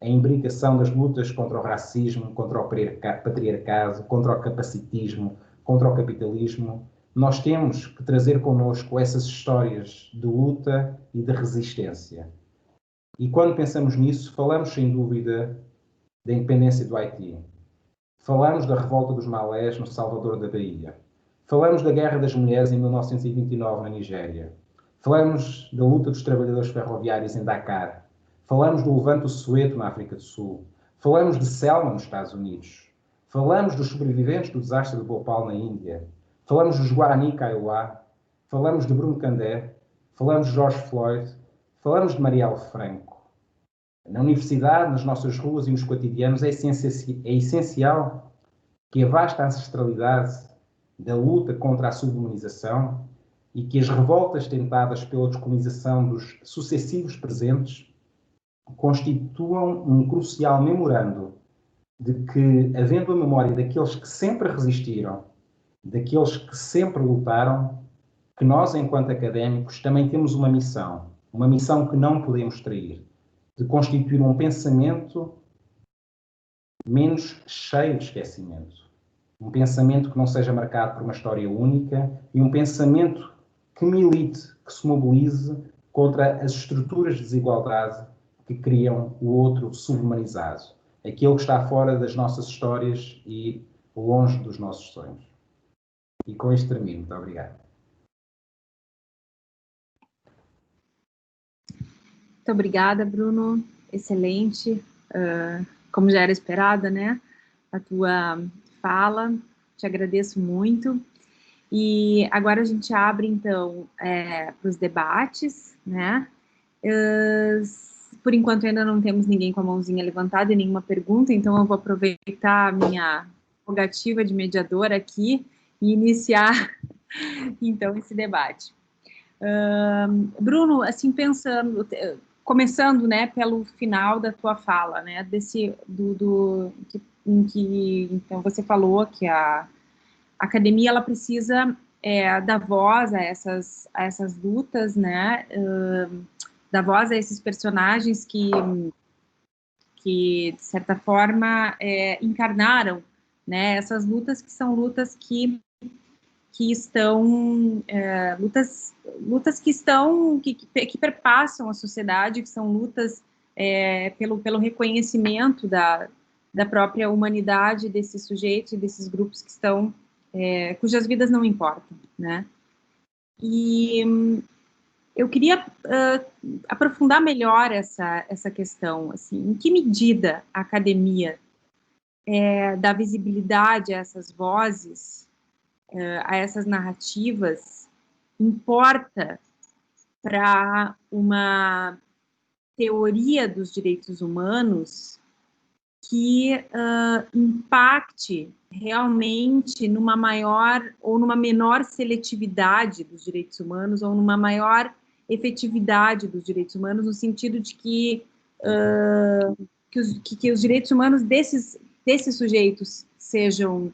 a imbricação das lutas contra o racismo, contra o patriarcado, contra o capacitismo, contra o capitalismo, nós temos que trazer connosco essas histórias de luta e de resistência. E quando pensamos nisso, falamos sem dúvida da independência do Haiti. Falamos da revolta dos Malés no Salvador da Bahia. Falamos da Guerra das Mulheres em 1929 na Nigéria. Falamos da luta dos trabalhadores ferroviários em Dakar. Falamos do Levante do Soweto na África do Sul. Falamos de Selma nos Estados Unidos. Falamos dos sobreviventes do desastre de Bhopal na Índia. Falamos dos Guarani Kaiowá. Falamos de Bruno Candé. Falamos de George Floyd. Falamos de Marielle Franco. Na universidade, nas nossas ruas e nos cotidianos é essencial que a vasta ancestralidade da luta contra a subhumanização e que as revoltas tentadas pela descolonização dos sucessivos presentes constituam um crucial memorando de que, havendo a memória daqueles que sempre resistiram, daqueles que sempre lutaram, que nós, enquanto académicos, também temos uma missão que não podemos trair, de constituir um pensamento menos cheio de esquecimento. Um pensamento que não seja marcado por uma história única e um pensamento que milite, que se mobilize contra as estruturas de desigualdade que criam o outro subhumanizado, aquele que está fora das nossas histórias e longe dos nossos sonhos. E com isto termino. Muito obrigado. Muito obrigada, Bruno. Excelente. Como já era esperada, né? A tua fala. Te agradeço muito. E agora a gente abre, então, para os debates, né? Por enquanto ainda não temos ninguém com a mãozinha levantada e nenhuma pergunta, então eu vou aproveitar a minha rogativa de mediadora aqui e iniciar, então, esse debate. Bruno, assim, começando, né, pelo final da tua fala, né, em que então, você falou que a academia, ela precisa dar voz a essas lutas, né, dar voz a esses personagens que de certa forma, encarnaram, né, essas lutas que são lutas que estão, lutas que perpassam a sociedade, que são lutas pelo reconhecimento da própria humanidade desses sujeitos e desses grupos que estão, cujas vidas não importam, né? E eu queria aprofundar melhor essa questão, assim, em que medida a academia dá visibilidade a essas vozes, a essas narrativas, importa para uma teoria dos direitos humanos que impacte realmente numa maior ou numa menor seletividade dos direitos humanos ou numa maior efetividade dos direitos humanos, no sentido de que os direitos humanos desses sujeitos sejam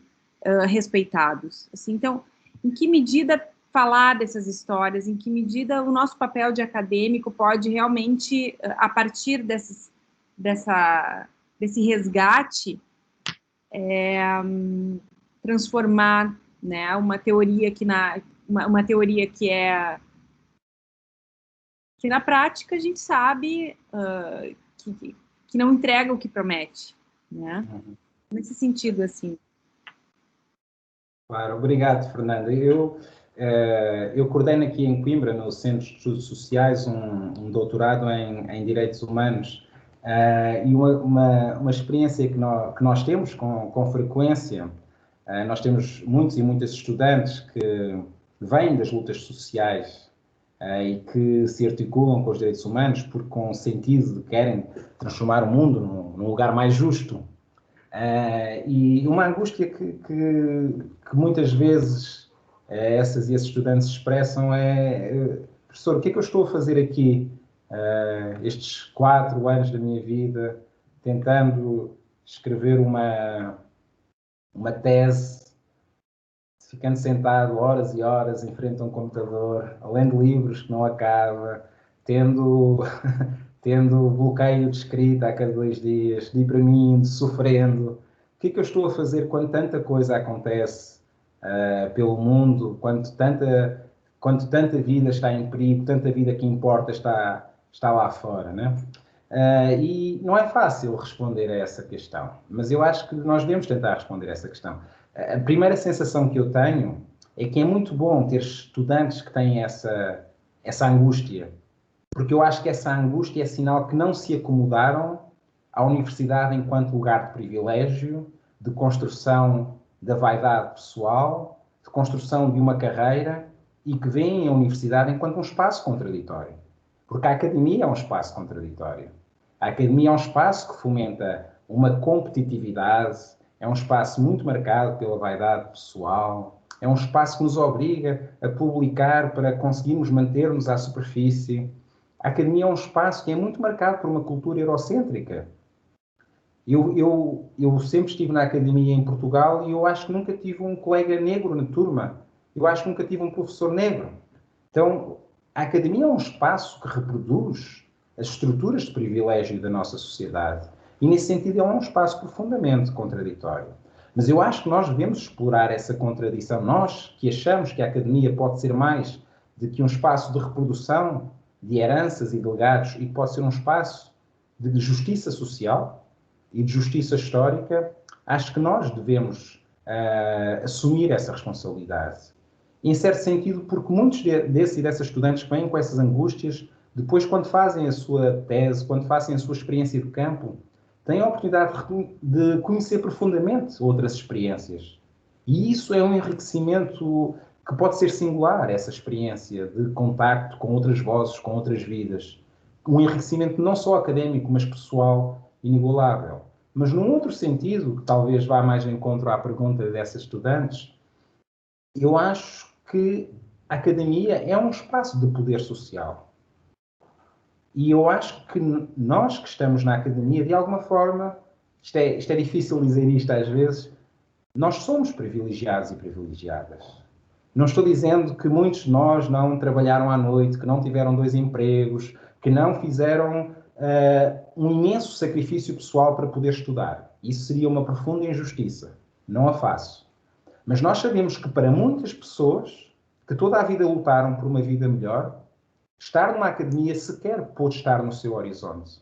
respeitados. Assim, então, em que medida falar dessas histórias, em que medida o nosso papel de acadêmico pode realmente, a partir desse resgate, transformar, né, uma teoria que na prática a gente sabe que não entrega o que promete, né? Nesse sentido, assim. Claro, obrigado, Fernanda. Eu eu coordeno aqui em Coimbra, no Centro de Estudos Sociais, um doutorado em Direitos Humanos, e uma experiência que nós temos com frequência. Nós temos muitos e muitas estudantes que vêm das lutas sociais e que se articulam com os direitos humanos porque com o sentido de querem transformar o mundo num lugar mais justo. E uma angústia que muitas vezes esses estudantes expressam é: professor, o que é que eu estou a fazer aqui estes 4 anos da minha vida tentando escrever uma tese, ficando sentado horas e horas em frente a um computador, lendo livros que não acaba, tendo bloqueio de escrita a cada 2 dias, deprimindo, sofrendo. O que é que eu estou a fazer quando tanta coisa acontece pelo mundo, quando tanta vida está em perigo, tanta vida que importa está lá fora, né? E não é fácil responder a essa questão, mas eu acho que nós devemos tentar responder a essa questão. A primeira sensação que eu tenho é que é muito bom ter estudantes que têm essa angústia, porque eu acho que essa angústia é sinal que não se acomodaram à universidade enquanto lugar de privilégio, de construção da vaidade pessoal, de construção de uma carreira, e que veem a universidade enquanto um espaço contraditório. Porque a academia é um espaço contraditório. A academia é um espaço que fomenta uma competitividade, é um espaço muito marcado pela vaidade pessoal, é um espaço que nos obriga a publicar para conseguirmos manter-nos à superfície. A academia é um espaço que é muito marcado por uma cultura eurocêntrica. Eu sempre estive na academia em Portugal e eu acho que nunca tive um colega negro na turma. Eu acho que nunca tive um professor negro. Então, a academia é um espaço que reproduz as estruturas de privilégio da nossa sociedade. E, nesse sentido, é um espaço profundamente contraditório. Mas eu acho que nós devemos explorar essa contradição. Nós, que achamos que a academia pode ser mais do que um espaço de reprodução de heranças e de legados, e que pode ser um espaço de justiça social e de justiça histórica, acho que nós devemos assumir essa responsabilidade. Em certo sentido, porque muitos desses e dessas estudantes que vêm com essas angústias, depois, quando fazem a sua tese, quando fazem a sua experiência de campo, têm a oportunidade de conhecer profundamente outras experiências. E isso é um enriquecimento que pode ser singular, essa experiência de contacto com outras vozes, com outras vidas. Um enriquecimento não só académico, mas pessoal, inigualável. Mas num outro sentido, que talvez vá mais de encontro à pergunta dessas estudantes, eu acho que a academia é um espaço de poder social. E eu acho que nós que estamos na academia, de alguma forma, isto é difícil dizer isto às vezes, nós somos privilegiados e privilegiadas. Não estou dizendo que muitos de nós não trabalharam à noite, que não tiveram 2 empregos, que não fizeram um imenso sacrifício pessoal para poder estudar. Isso seria uma profunda injustiça. Não a faço. Mas nós sabemos que para muitas pessoas que toda a vida lutaram por uma vida melhor, estar numa academia sequer pode estar no seu horizonte.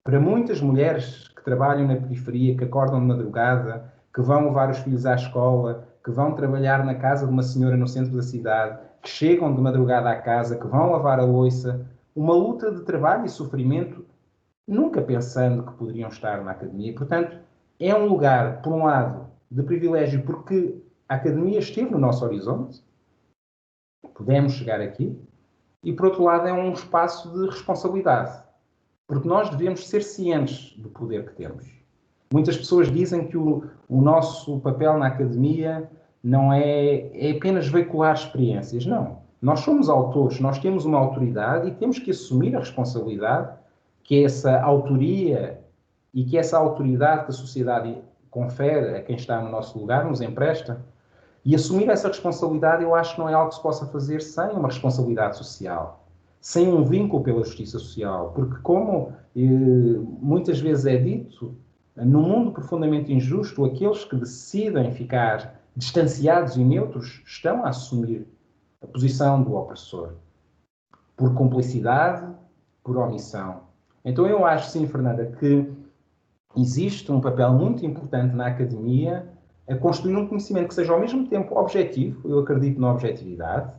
Para muitas mulheres que trabalham na periferia, que acordam de madrugada, que vão levar os filhos à escola, que vão trabalhar na casa de uma senhora no centro da cidade, que chegam de madrugada à casa, que vão lavar a louça, uma luta de trabalho e sofrimento, nunca pensando que poderiam estar na academia. Portanto, é um lugar, por um lado, de privilégio, porque a academia esteve no nosso horizonte, pudemos chegar aqui, e por outro lado é um espaço de responsabilidade, porque nós devemos ser cientes do poder que temos. Muitas pessoas dizem que o nosso papel na academia não é apenas veicular experiências. Não. Nós somos autores, nós temos uma autoridade e temos que assumir a responsabilidade que essa autoria e que essa autoridade que a sociedade confere a quem está no nosso lugar nos empresta. E assumir essa responsabilidade eu acho que não é algo que se possa fazer sem uma responsabilidade social, sem um vínculo pela justiça social, porque como muitas vezes é dito, num mundo profundamente injusto, aqueles que decidem ficar distanciados e neutros estão a assumir a posição do opressor, por cumplicidade, por omissão. Então eu acho, sim, Fernanda, que existe um papel muito importante na academia a construir um conhecimento que seja ao mesmo tempo objetivo, eu acredito na objetividade,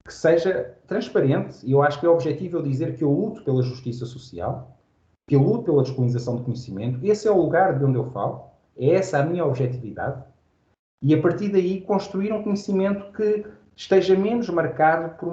que seja transparente, e eu acho que é objetivo eu dizer que eu luto pela justiça social, que eu luto pela descolonização do conhecimento. Esse é o lugar de onde eu falo, é essa a minha objetividade, e a partir daí construir um conhecimento que esteja menos marcado por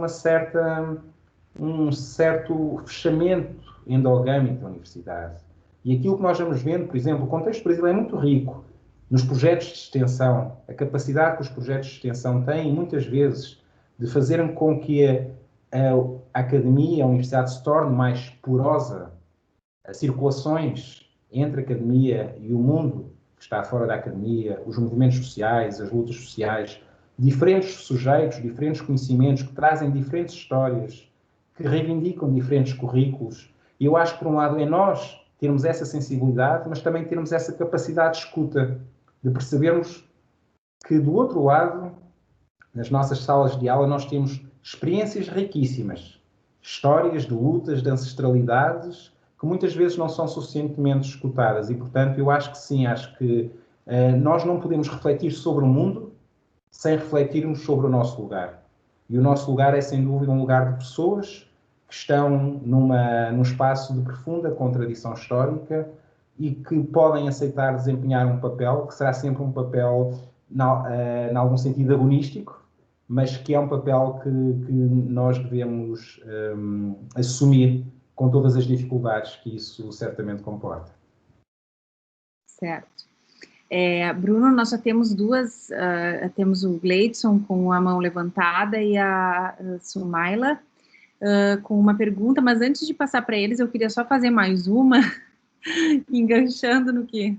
um certo fechamento endogâmico da universidade. E aquilo que nós vamos vendo, por exemplo, o contexto brasileiro é muito rico nos projetos de extensão, a capacidade que os projetos de extensão têm, muitas vezes, de fazerem com que a academia, a universidade se torne mais porosa, as circulações entre a academia e o mundo que está fora da academia, os movimentos sociais, as lutas sociais, diferentes sujeitos, diferentes conhecimentos que trazem diferentes histórias, que reivindicam diferentes currículos. E eu acho que, por um lado, é nós termos essa sensibilidade, mas também termos essa capacidade de escuta, de percebermos que, do outro lado, nas nossas salas de aula, nós temos experiências riquíssimas, histórias de lutas, de ancestralidades, que muitas vezes não são suficientemente escutadas. E, portanto, eu acho que sim, acho que nós não podemos refletir sobre o mundo sem refletirmos sobre o nosso lugar. E o nosso lugar é, sem dúvida, um lugar de pessoas que estão num espaço de profunda contradição histórica e que podem aceitar desempenhar um papel, que será sempre um papel, em algum sentido, agonístico, mas que é um papel que nós devemos assumir com todas as dificuldades que isso certamente comporta. Certo. Bruno, nós já temos temos o Gleidson com a mão levantada e a Sumaila com uma pergunta, mas antes de passar para eles, eu queria só fazer mais uma, enganchando no que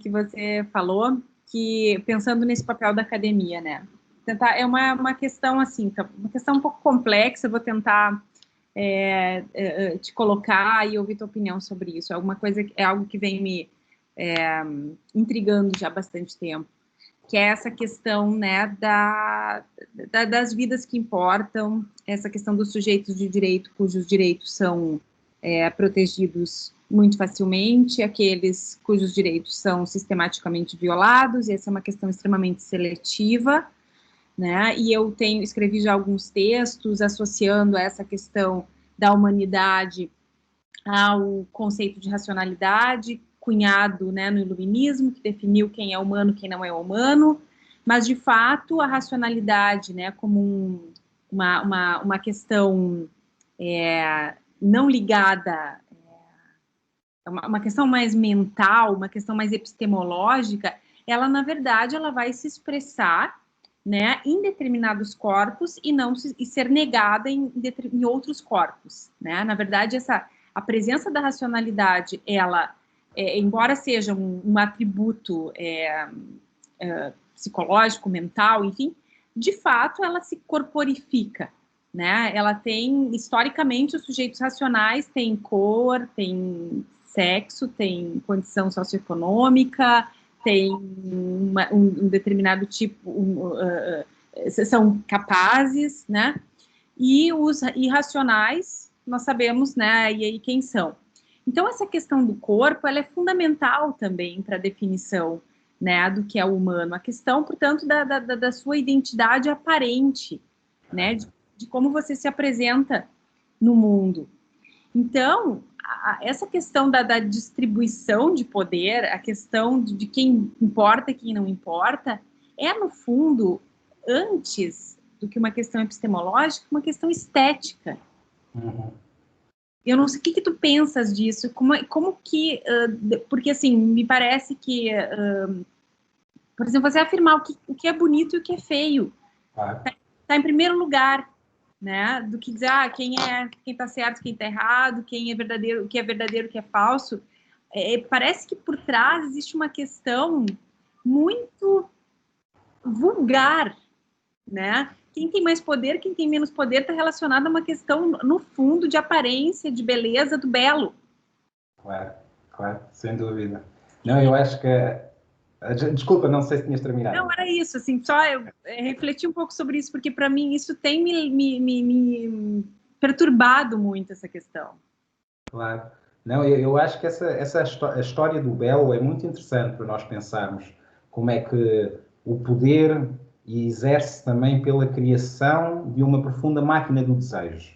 você falou, que pensando nesse papel da academia, né? É uma questão assim, uma questão um pouco complexa, eu vou tentar te colocar e ouvir tua opinião sobre isso. É algo que vem me intrigando já há bastante tempo, que é essa questão, né, das vidas que importam, essa questão dos sujeitos de direito cujos direitos são protegidos muito facilmente, aqueles cujos direitos são sistematicamente violados, e essa é uma questão extremamente seletiva, né, e eu escrevi já alguns textos associando essa questão da humanidade ao conceito de racionalidade, cunhado, né, no iluminismo, que definiu quem é humano, quem não é humano, mas, de fato, a racionalidade, né, como uma questão não ligada, uma questão mais mental, uma questão mais epistemológica, ela, na verdade, ela vai se expressar, né, em determinados corpos e ser negada em outros corpos, né? Na verdade, a presença da racionalidade, ela, embora seja um atributo psicológico, mental, enfim, de fato, ela se corporifica, né? Ela tem, historicamente, os sujeitos racionais têm cor, têm sexo, têm condição socioeconômica, tem um determinado tipo, são capazes, né? E os irracionais, nós sabemos, né, e aí quem são. Então, essa questão do corpo, ela é fundamental também para a definição, né, do que é o humano. A questão, portanto, da sua identidade aparente, né, de como você se apresenta no mundo. Então, essa questão da distribuição de poder, a questão de quem importa e quem não importa, é, no fundo, antes do que uma questão epistemológica, uma questão estética. Uhum. Eu não sei o que tu pensas disso, como que, porque assim, me parece que, por exemplo, você afirmar o que é bonito e o que é feio, tá em primeiro lugar, né, do que dizer, quem tá certo, quem tá errado, quem é verdadeiro, o que é falso. Parece que por trás existe uma questão muito vulgar, né? Quem tem mais poder, quem tem menos poder, está relacionado a uma questão, no fundo, de aparência, de beleza, do belo. Claro, sem dúvida. Não, eu acho que... Desculpa, não sei se tinhas terminado. Não, era isso, assim, só eu refleti um pouco sobre isso, porque para mim isso tem me perturbado muito, essa questão. Claro. Não, eu acho que a história do belo é muito interessante para nós pensarmos, como é que o poder exerce também pela criação de uma profunda máquina do desejo.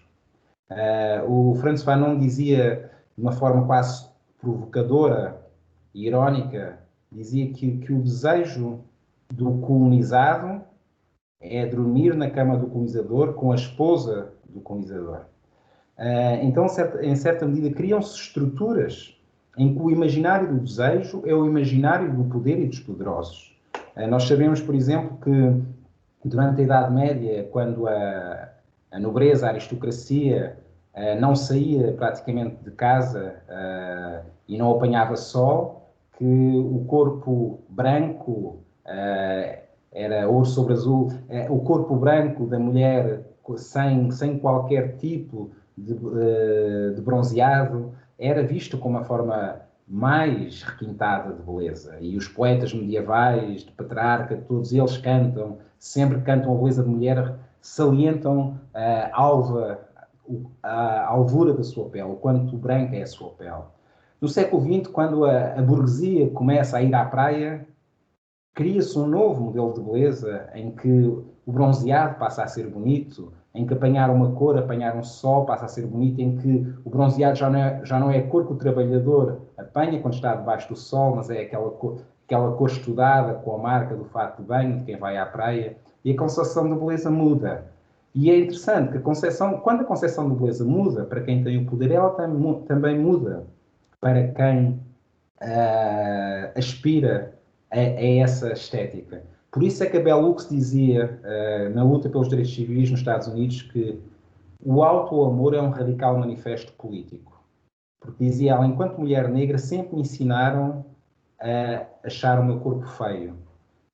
O Franz Fanon dizia, de uma forma quase provocadora e irónica, dizia que o desejo do colonizado é dormir na cama do colonizador com a esposa do colonizador. Então, em certa medida, criam-se estruturas em que o imaginário do desejo é o imaginário do poder e dos poderosos. Nós sabemos, por exemplo, que durante a Idade Média, quando a nobreza, a aristocracia, não saía praticamente de casa e não apanhava sol, que o corpo branco era ouro sobre azul, o corpo branco da mulher sem qualquer tipo de bronzeado era visto como a forma mais requintada de beleza. E os poetas medievais, de Petrarca, todos eles cantam, sempre cantam a beleza de mulher, salientam a alvura da sua pele, o quanto branca é a sua pele. No século XX, quando a burguesia começa a ir à praia, cria-se um novo modelo de beleza em que o bronzeado passa a ser bonito, em que apanhar uma cor, apanhar um sol passa a ser bonito, em que o bronzeado já não é a cor que o trabalhador apanha quando está debaixo do sol, mas é aquela cor estudada com a marca do fato de banho de quem vai à praia, e a concepção de beleza muda. E é interessante que quando a concepção de beleza muda para quem tem o poder, ela também muda para quem aspira a essa estética. Por isso é que a Bell Hooks dizia, na luta pelos direitos civis nos Estados Unidos, que o auto-amor é um radical manifesto político. Porque dizia ela, enquanto mulher negra, sempre me ensinaram a achar o meu corpo feio.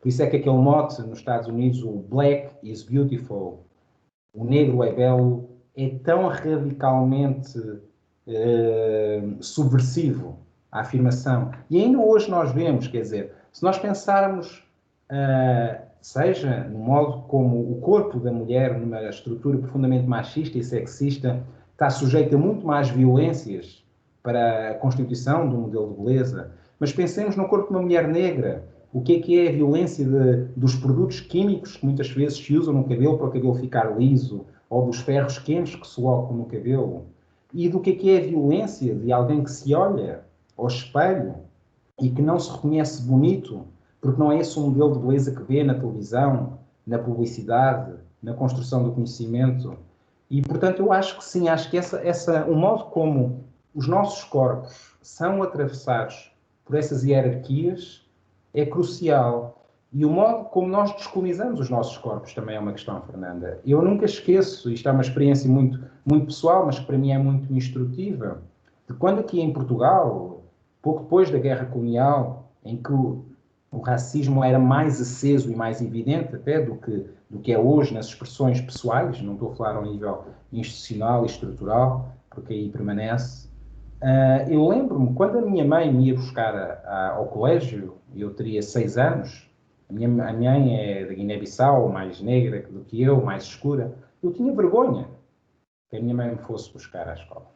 Por isso é que aquele mote nos Estados Unidos, o Black is Beautiful, o negro é belo, é tão radicalmente subversivo a afirmação. E ainda hoje nós vemos, quer dizer, se nós pensarmos, seja no modo como o corpo da mulher, numa estrutura profundamente machista e sexista, está sujeito a muito mais violências para a constituição do modelo de beleza, mas pensemos no corpo de uma mulher negra. O que é a violência dos produtos químicos que muitas vezes se usam no cabelo para o cabelo ficar liso, ou dos ferros quentes que se colocam no cabelo? E do que é a violência de alguém que se olha ao espelho e que não se reconhece bonito, porque não é esse o modelo de beleza que vê na televisão, na publicidade, na construção do conhecimento. E, portanto, eu acho que sim, acho que o modo como os nossos corpos são atravessados por essas hierarquias é crucial. E o modo como nós descolonizamos os nossos corpos também é uma questão, Fernanda. Eu nunca esqueço, isto é uma experiência muito, muito pessoal, mas que para mim é muito instrutiva, de quando aqui em Portugal, pouco depois da Guerra Colonial, em que o racismo era mais aceso e mais evidente até do que é hoje nas expressões pessoais, não estou a falar ao nível institucional e estrutural, porque aí permanece. Eu lembro-me, quando a minha mãe me ia buscar ao colégio, eu teria 6 anos, a minha mãe é da Guiné-Bissau, mais negra do que eu, mais escura, eu tinha vergonha que a minha mãe me fosse buscar à escola.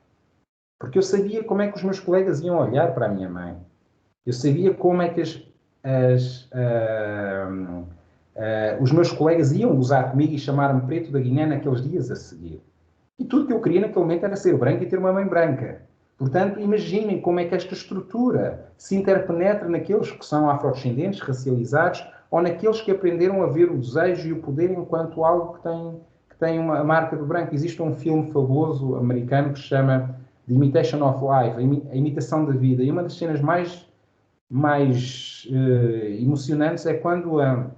Porque eu sabia como é que os meus colegas iam olhar para a minha mãe. Eu sabia como é que os meus colegas iam gozar comigo e chamar-me preto da Guiné naqueles dias a seguir. E tudo que eu queria naquele momento era ser branco e ter uma mãe branca. Portanto, imaginem como é que esta estrutura se interpenetra naqueles que são afrodescendentes, racializados, ou naqueles que aprenderam a ver o desejo e o poder enquanto algo que tem uma marca do branco. Existe um filme fabuloso americano que se chama The Imitation of Life, a imitação da vida. E uma das cenas mais emocionantes é quando a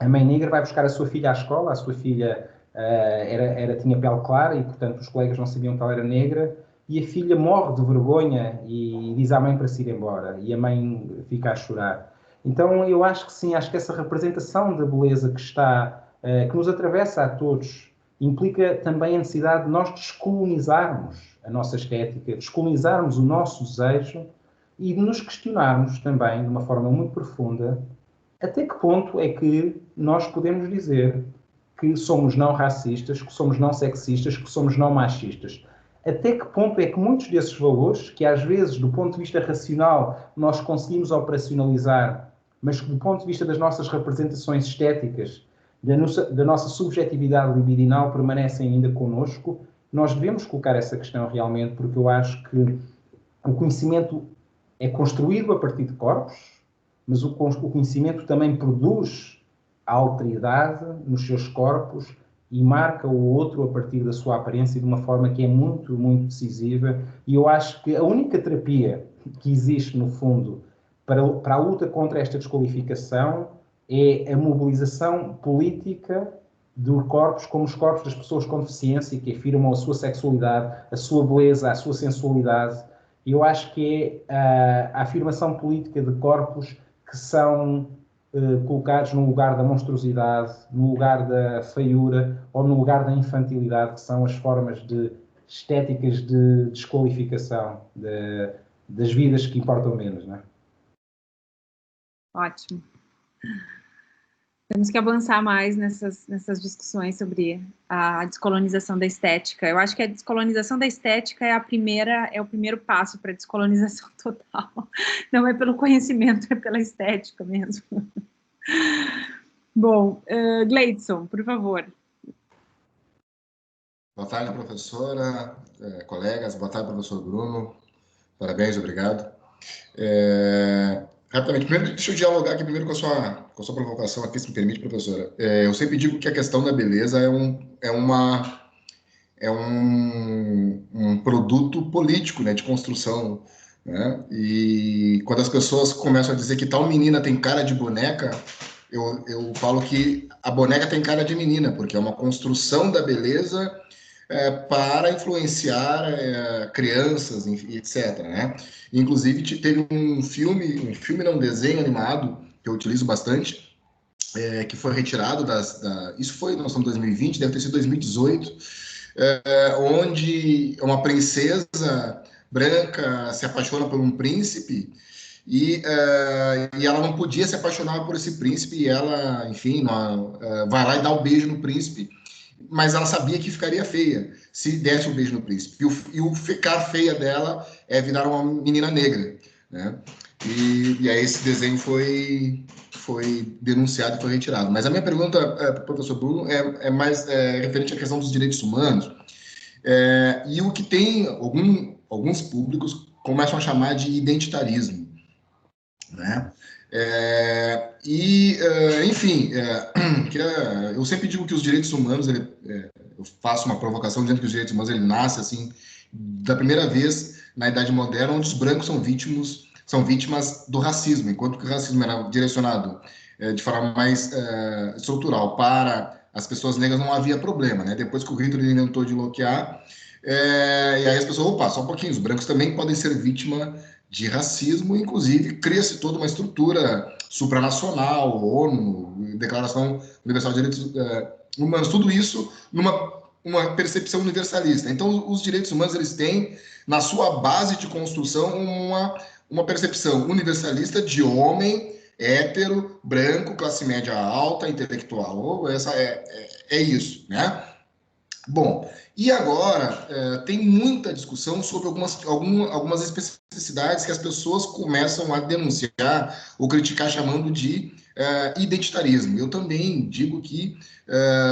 mãe negra vai buscar a sua filha à escola. A sua filha tinha pele clara e, portanto, os colegas não sabiam que ela era negra. E a filha morre de vergonha e diz à mãe para se ir embora. E a mãe fica a chorar. Então, eu acho que sim, acho que essa representação da beleza que nos atravessa a todos, implica também a necessidade de nós descolonizarmos a nossa estética, descolonizarmos o nosso desejo e de nos questionarmos também, de uma forma muito profunda, até que ponto é que nós podemos dizer que somos não racistas, que somos não sexistas, que somos não machistas. Até que ponto é que muitos desses valores, que às vezes, do ponto de vista racional, nós conseguimos operacionalizar mas que do ponto de vista das nossas representações estéticas, da nossa subjetividade libidinal, permanecem ainda connosco. Nós devemos colocar essa questão realmente, porque eu acho que o conhecimento é construído a partir de corpos, mas o conhecimento também produz a alteridade nos seus corpos e marca o outro a partir da sua aparência de uma forma que é muito, muito decisiva. E eu acho que a única terapia que existe, no fundo, para a luta contra esta desqualificação é a mobilização política dos corpos, como os corpos das pessoas com deficiência, que afirmam a sua sexualidade, a sua beleza, a sua sensualidade. Eu acho que é a afirmação política de corpos que são colocados no lugar da monstruosidade, no lugar da feiura ou no lugar da infantilidade, que são as formas estéticas de desqualificação das vidas que importam menos, não é? Ótimo. Temos que avançar mais nessas discussões sobre a descolonização da estética. Eu acho que a descolonização da estética é o primeiro passo para a descolonização total. Não é pelo conhecimento, é pela estética mesmo. Bom, Gleidson, por favor. Boa tarde, professora, colegas. Boa tarde, professor Bruno. Parabéns, obrigado. Rapidamente, primeiro, deixa eu dialogar aqui primeiro com a sua provocação aqui, se me permite, professora. Eu sempre digo que a questão da beleza é um produto político, né, de construção, né? E quando as pessoas começam a dizer que tal menina tem cara de boneca, eu falo que a boneca tem cara de menina, porque é uma construção da beleza para influenciar crianças, etc., né? Inclusive, teve um desenho animado, que eu utilizo bastante, que foi retirado isso foi, nós estamos em 2020, deve ter sido 2018, onde uma princesa branca se apaixona por um príncipe e ela não podia se apaixonar por esse príncipe e ela, enfim, vai lá e dá um beijo no príncipe, mas ela sabia que ficaria feia se desse um beijo no príncipe. E o ficar feia dela é virar uma menina negra, né? E aí esse desenho foi denunciado e foi retirado. Mas a minha pergunta para o professor Bruno é mais referente à questão dos direitos humanos. E o que tem alguns públicos começam a chamar de identitarismo, né? Enfim, eu sempre digo que os direitos humanos, eu faço uma provocação dizendo que os direitos humanos nascem assim da primeira vez na Idade Moderna, onde os brancos são vítimas do racismo, enquanto que o racismo era direcionado de forma mais estrutural para as pessoas negras, não havia problema, né? Depois que o Hitler inventou de bloquear, e aí as pessoas, opa, só um pouquinho, os brancos também podem ser vítima de racismo, inclusive cria-se toda uma estrutura supranacional, ONU, Declaração Universal de Direitos Humanos, tudo isso numa percepção universalista. Então, os direitos humanos, eles têm, na sua base de construção, uma percepção universalista de homem, hétero, branco, classe média alta, intelectual. Essa é isso, né? Bom, e agora tem muita discussão sobre algumas especificidades que as pessoas começam a denunciar ou criticar chamando de identitarismo. Eu também digo que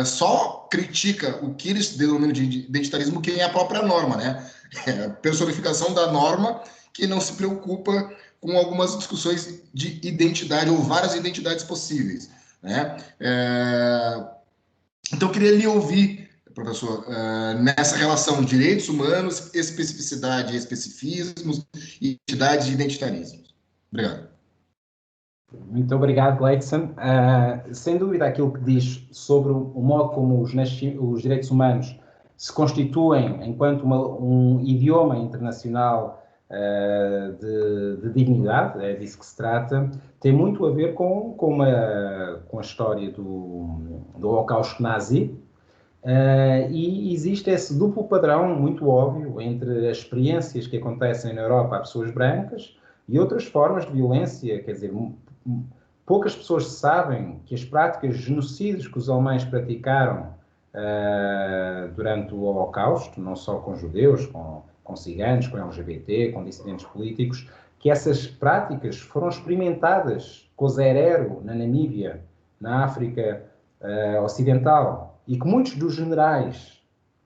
só critica o que eles denominam de identitarismo quem é a própria norma, né? A personificação da norma que não se preocupa com algumas discussões de identidade ou várias identidades possíveis, né? Então, eu queria lhe ouvir, professor, nessa relação direitos humanos, especificidade e especificismos, identidade e identitarismos. Obrigado. Muito obrigado, Gleidson. Sem dúvida, aquilo que diz sobre o modo como os direitos humanos se constituem enquanto um idioma internacional de dignidade, é disso que se trata, tem muito a ver com a história do Holocausto Nazi. E existe esse duplo padrão muito óbvio entre as experiências que acontecem na Europa a pessoas brancas e outras formas de violência. Quer dizer, poucas pessoas sabem que as práticas genocidas que os alemães praticaram durante o Holocausto, não só com judeus, com ciganos, com LGBT, com dissidentes políticos, que essas práticas foram experimentadas Kozerero, na Namíbia, na África Ocidental, e que muitos dos generais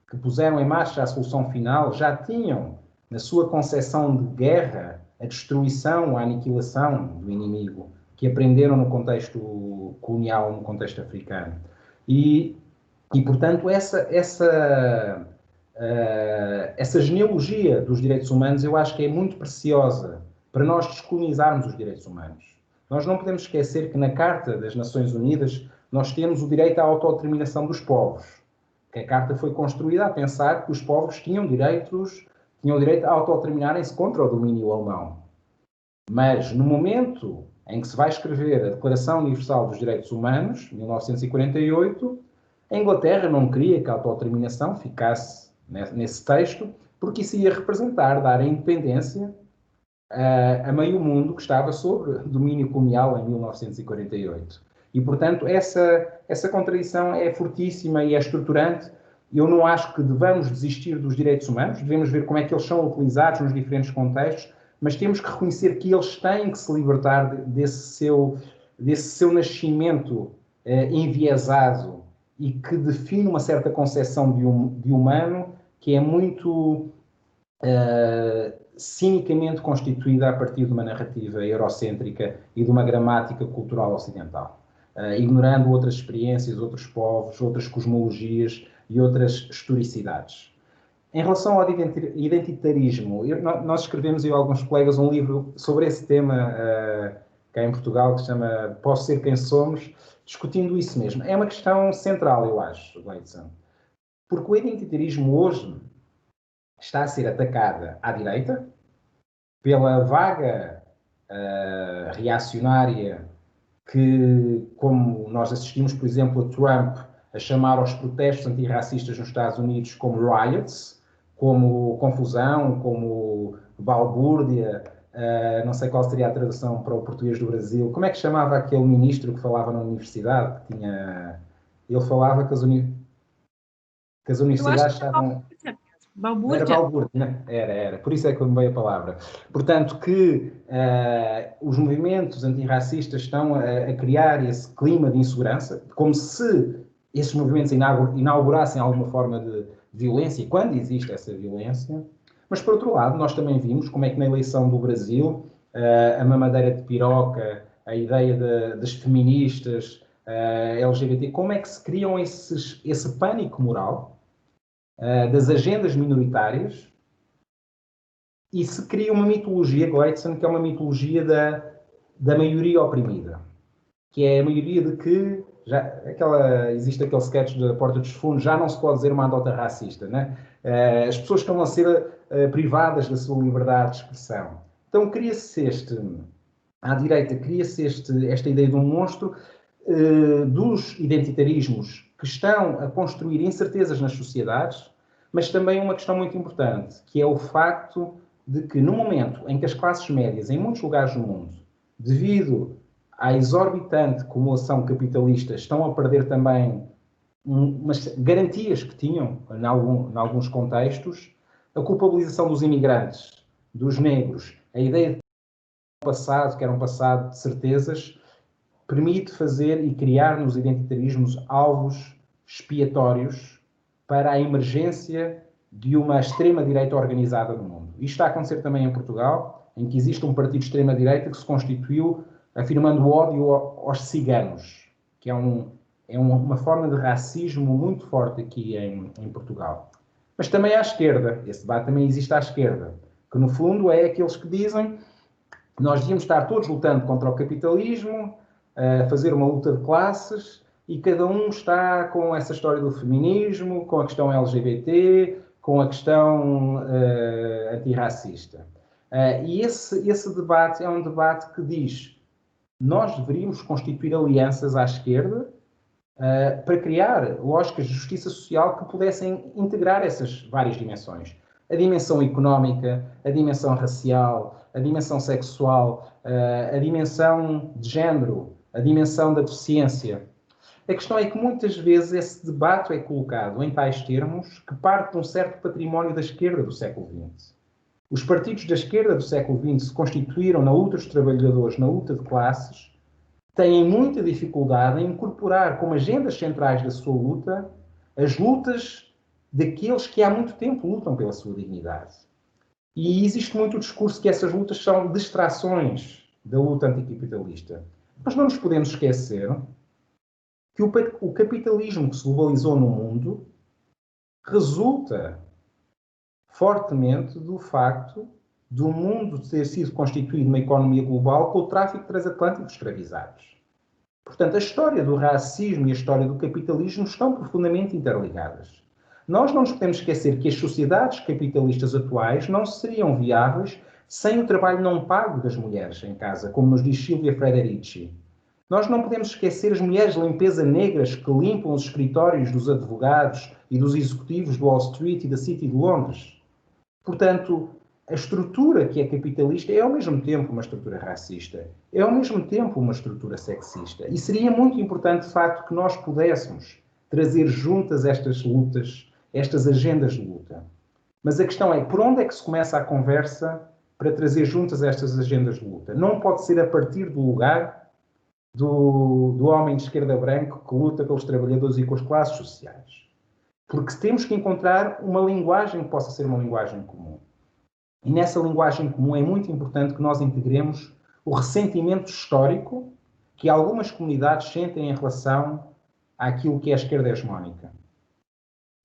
que puseram em marcha a solução final já tinham, na sua concepção de guerra, a destruição, a aniquilação do inimigo, que aprenderam no contexto colonial, no contexto africano. E portanto, essa genealogia dos direitos humanos eu acho que é muito preciosa para nós descolonizarmos os direitos humanos. Nós não podemos esquecer que na Carta das Nações Unidas nós temos o direito à autodeterminação dos povos, que a Carta foi construída a pensar que os povos tinham o direito a autodeterminarem-se contra o domínio alemão. Mas no momento em que se vai escrever a Declaração Universal dos Direitos Humanos, 1948, a Inglaterra não queria que a autodeterminação ficasse nesse texto, porque isso ia representar dar a independência a meio mundo que estava sob domínio colonial em 1948. E, portanto, essa contradição é fortíssima e é estruturante. Eu não acho que devamos desistir dos direitos humanos, devemos ver como é que eles são utilizados nos diferentes contextos, mas temos que reconhecer que eles têm que se libertar desse seu nascimento enviesado e que define uma certa concepção de humano que é muito cinicamente constituída a partir de uma narrativa eurocêntrica e de uma gramática cultural ocidental, ignorando outras experiências, outros povos, outras cosmologias e outras historicidades. Em relação ao identitarismo, nós escrevemos, eu e alguns colegas, um livro sobre esse tema cá em Portugal, que se chama Posso Ser Quem Somos, discutindo isso mesmo. É uma questão central, eu acho, Gleidson, porque o identitarismo hoje está a ser atacada à direita pela vaga reacionária que, como nós assistimos, por exemplo, a Trump a chamar aos protestos antirracistas nos Estados Unidos como riots, como confusão, como balbúrdia, não sei qual seria a tradução para o português do Brasil. Como é que chamava aquele ministro que falava na universidade? Ele falava que as universidades estavam... Balbúrdia. Era balbúrdia, era. Por isso é que me veio a palavra. Portanto, que os movimentos antirracistas estão a criar esse clima de insegurança, como se esses movimentos inaugurassem alguma forma de violência, quando existe essa violência. Mas, por outro lado, nós também vimos como é que na eleição do Brasil, a mamadeira de piroca, a ideia das feministas, LGBT, como é que se criam esse pânico moral das agendas minoritárias e se cria uma mitologia, Gleidson, que é uma mitologia da maioria oprimida, que é a maioria de que existe aquele sketch da Porta dos Fundos, já não se pode dizer uma andota racista, né? As pessoas estão a ser privadas da sua liberdade de expressão. Então à direita cria-se esta ideia de um monstro dos identitarismos que estão a construir incertezas nas sociedades, mas também uma questão muito importante, que é o facto de que no momento em que as classes médias, em muitos lugares do mundo, devido à exorbitante acumulação capitalista, estão a perder também umas garantias que tinham em alguns contextos, a culpabilização dos imigrantes, dos negros, a ideia de passado, que era um passado de certezas, permite fazer e criar nos identitarismos alvos expiatórios para a emergência de uma extrema-direita organizada no mundo. Isto está a acontecer também em Portugal, em que existe um partido de extrema-direita que se constituiu afirmando o ódio aos ciganos, que é uma forma de racismo muito forte aqui em Portugal. Mas também à esquerda, esse debate também existe à esquerda, que no fundo é aqueles que dizem que nós devíamos estar todos lutando contra o capitalismo, fazer uma luta de classes, e cada um está com essa história do feminismo, com a questão LGBT, com a questão antirracista. E esse debate é um debate que diz: nós deveríamos constituir alianças à esquerda para criar lógicas de justiça social que pudessem integrar essas várias dimensões. A dimensão económica, a dimensão racial, a dimensão sexual, a dimensão de género, a dimensão da deficiência. A questão é que muitas vezes esse debate é colocado em tais termos que parte de um certo património da esquerda do século XX. Os partidos da esquerda do século XX se constituíram na luta dos trabalhadores, na luta de classes, têm muita dificuldade em incorporar como agendas centrais da sua luta as lutas daqueles que há muito tempo lutam pela sua dignidade. E existe muito o discurso que essas lutas são distrações da luta anticapitalista. Mas não nos podemos esquecer que o capitalismo que se globalizou no mundo resulta fortemente do facto do mundo ter sido constituído uma economia global com o tráfico transatlântico de escravizados. Portanto, a história do racismo e a história do capitalismo estão profundamente interligadas. Nós não nos podemos esquecer que as sociedades capitalistas atuais não seriam viáveis sem o trabalho não pago das mulheres em casa, como nos diz Silvia Frederici. Nós não podemos esquecer as mulheres de limpeza negras que limpam os escritórios dos advogados e dos executivos do Wall Street e da City de Londres. Portanto, a estrutura que é capitalista é ao mesmo tempo uma estrutura racista, é ao mesmo tempo uma estrutura sexista. E seria muito importante, de facto, que nós pudéssemos trazer juntas estas lutas, estas agendas de luta. Mas a questão é, por onde é que se começa a conversa para trazer juntas estas agendas de luta? Não pode ser a partir do lugar do homem de esquerda branco que luta pelos trabalhadores e com as classes sociais. Porque temos que encontrar uma linguagem que possa ser uma linguagem comum. E nessa linguagem comum é muito importante que nós integremos o ressentimento histórico que algumas comunidades sentem em relação àquilo que é a esquerda hegemónica.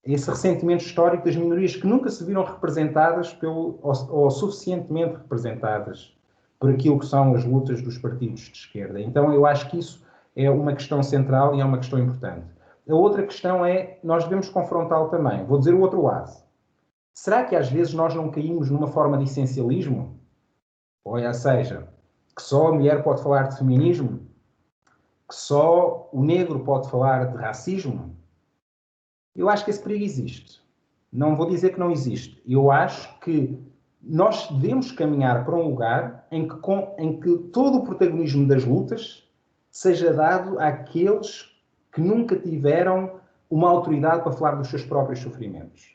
Esse ressentimento histórico das minorias que nunca se viram representadas ou suficientemente representadas por aquilo que são as lutas dos partidos de esquerda. Então eu acho que isso é uma questão central e é uma questão importante. A outra questão é, nós devemos confrontá-lo também. Vou dizer o outro lado. Será que às vezes nós não caímos numa forma de essencialismo? Ou seja, que só a mulher pode falar de feminismo? Que só o negro pode falar de racismo? Eu acho que esse perigo existe. Não vou dizer que não existe. Eu acho que nós devemos caminhar para um lugar em que todo o protagonismo das lutas seja dado àqueles que nunca tiveram uma autoridade para falar dos seus próprios sofrimentos.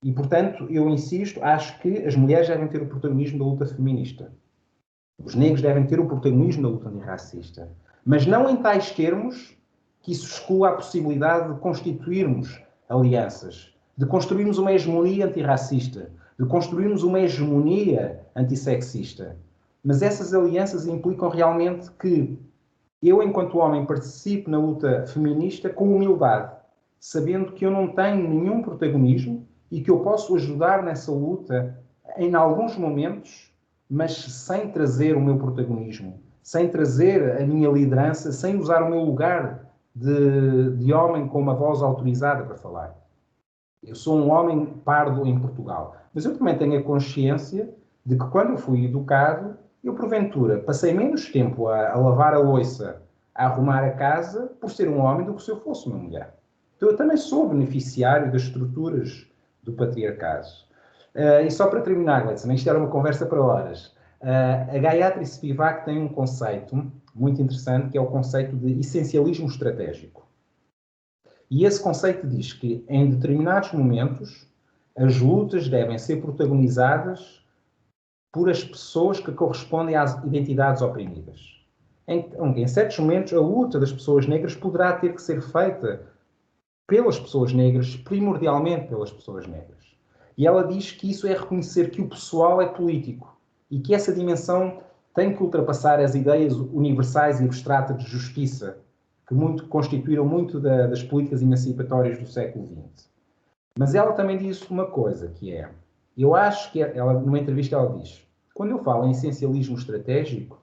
E, portanto, eu insisto, acho que as mulheres devem ter o protagonismo da luta feminista. Os negros devem ter o protagonismo da luta antirracista. Mas não em tais termos que isso exclua a possibilidade de constituirmos alianças, de construirmos uma hegemonia antirracista, de construirmos uma hegemonia antissexista. Mas essas alianças implicam realmente que eu, enquanto homem, participe na luta feminista com humildade, sabendo que eu não tenho nenhum protagonismo e que eu posso ajudar nessa luta em alguns momentos, mas sem trazer o meu protagonismo, sem trazer a minha liderança, sem usar o meu lugar de homem com uma voz autorizada para falar. Eu sou um homem pardo em Portugal, mas eu também tenho a consciência de que quando eu fui educado, eu porventura passei menos tempo a lavar a louça, a arrumar a casa, por ser um homem do que se eu fosse uma mulher. Então eu também sou beneficiário das estruturas do patriarcado. E só para terminar, Gleison, isto era uma conversa para horas. A Gayatri Spivak tem um conceito muito interessante, que é o conceito de essencialismo estratégico. E esse conceito diz que, em determinados momentos, as lutas devem ser protagonizadas por as pessoas que correspondem às identidades oprimidas. Em certos momentos, a luta das pessoas negras poderá ter que ser feita pelas pessoas negras, primordialmente pelas pessoas negras. E ela diz que isso é reconhecer que o pessoal é político e que essa dimensão tem que ultrapassar as ideias universais e abstratas de justiça que constituíram muito das políticas emancipatórias do século XX. Mas ela também diz uma coisa, que é, eu acho que numa entrevista ela diz, quando eu falo em essencialismo estratégico,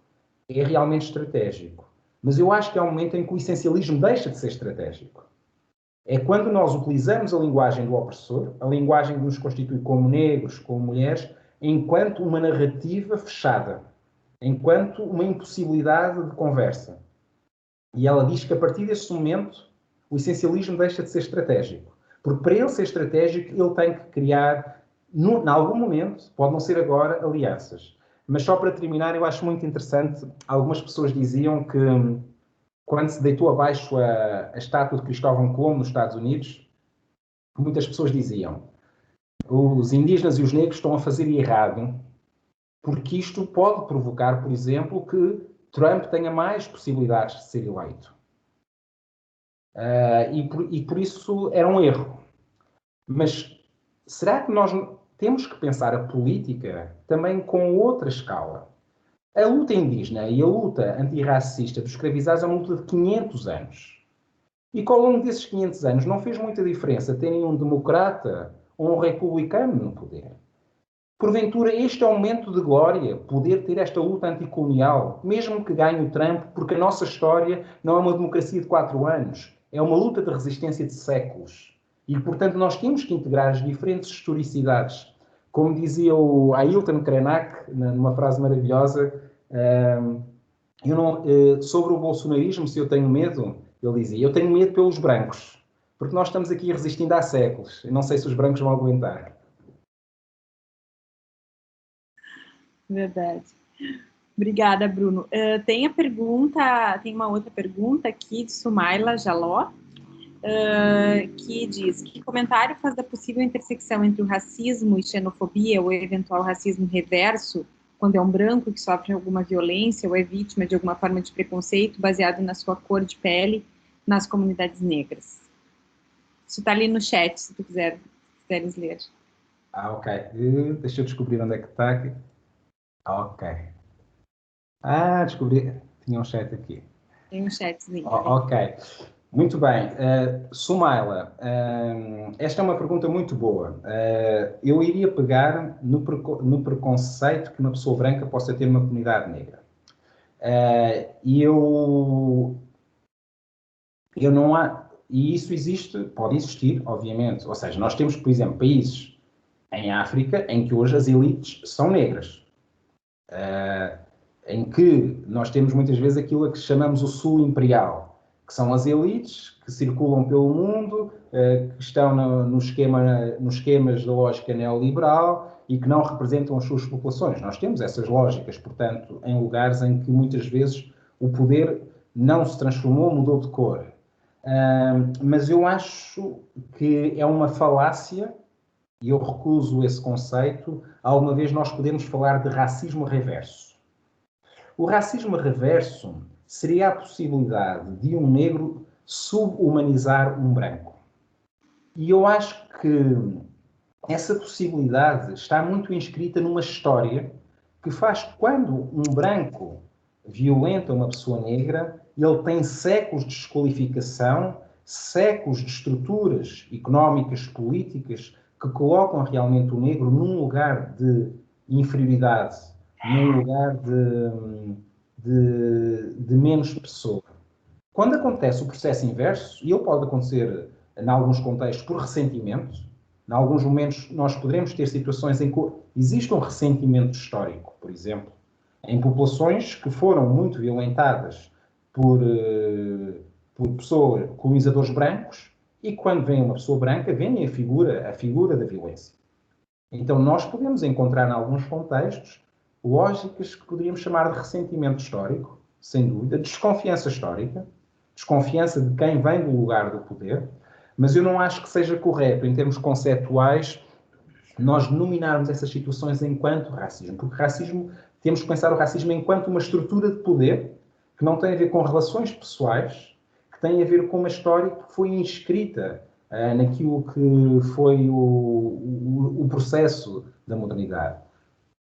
é realmente estratégico. Mas eu acho que há um momento em que o essencialismo deixa de ser estratégico. É quando nós utilizamos a linguagem do opressor, a linguagem que nos constitui como negros, como mulheres, enquanto uma narrativa fechada, enquanto uma impossibilidade de conversa. E ela diz que a partir desse momento o essencialismo deixa de ser estratégico. Porque para ele ser estratégico, ele tem que criar, em algum momento, pode não ser agora, alianças. Mas só para terminar, eu acho muito interessante, algumas pessoas diziam que quando se deitou abaixo a estátua de Cristóvão Colombo nos Estados Unidos, muitas pessoas diziam os indígenas e os negros estão a fazer errado porque isto pode provocar, por exemplo, que Trump tenha mais possibilidades de ser eleito. E por isso era um erro. Mas será que nós temos que pensar a política também com outra escala? A luta indígena e a luta antirracista dos escravizados é uma luta de 500 anos. E que ao longo desses 500 anos não fez muita diferença terem um democrata ou um republicano no poder. Porventura, este é um momento de glória, poder ter esta luta anticolonial, mesmo que ganhe o Trump, porque a nossa história não é uma democracia de 4 anos, é uma luta de resistência de séculos. E, portanto, nós temos que integrar as diferentes historicidades. Como dizia o Ailton Krenak, numa frase maravilhosa, sobre o bolsonarismo, se eu tenho medo, ele dizia, eu tenho medo pelos brancos, porque nós estamos aqui resistindo há séculos, e não sei se os brancos vão aguentar. Verdade. Obrigada, Bruno. Tem uma outra pergunta aqui de Sumaila Jaló, que diz: que comentário faz da possível intersecção entre o racismo e xenofobia ou eventual racismo reverso, quando é um branco que sofre alguma violência ou é vítima de alguma forma de preconceito baseado na sua cor de pele nas comunidades negras? Isso está ali no chat, se tu quiseres ler. Ok. Deixa eu descobrir onde é que está aqui. Ok. Descobri. Tinha um chat aqui. Tem um chatzinho. Ok. Muito bem. Sumaila, esta é uma pergunta muito boa. Eu iria pegar no preconceito que uma pessoa branca possa ter numa comunidade negra. E isso pode existir, obviamente. Ou seja, nós temos, por exemplo, países em África em que hoje as elites são negras. Em que nós temos muitas vezes aquilo a que chamamos o sul imperial, que são as elites que circulam pelo mundo, que estão nos esquemas da lógica neoliberal e que não representam as suas populações. Nós temos essas lógicas, portanto, em lugares em que muitas vezes o poder não se transformou, mudou de cor. Mas eu acho que é uma falácia, e eu recuso esse conceito, alguma vez nós podemos falar de racismo reverso. O racismo reverso seria a possibilidade de um negro subhumanizar um branco. E eu acho que essa possibilidade está muito inscrita numa história que faz quando um branco violenta uma pessoa negra, ele tem séculos de desqualificação, séculos de estruturas económicas, políticas, que colocam realmente o negro num lugar de inferioridade, num lugar de menos pessoa. Quando acontece o processo inverso, e ele pode acontecer em alguns contextos por ressentimento, em alguns momentos nós poderemos ter situações em que existe um ressentimento histórico, por exemplo, em populações que foram muito violentadas por colonizadores brancos, e quando vem uma pessoa branca, vem a figura da violência. Então nós podemos encontrar em alguns contextos lógicas que poderíamos chamar de ressentimento histórico, sem dúvida, desconfiança histórica, desconfiança de quem vem do lugar do poder, mas eu não acho que seja correto, em termos conceptuais, nós denominarmos essas situações enquanto racismo, porque temos que pensar o racismo enquanto uma estrutura de poder que não tem a ver com relações pessoais, que tem a ver com uma história que foi inscrita naquilo que foi o processo da modernidade.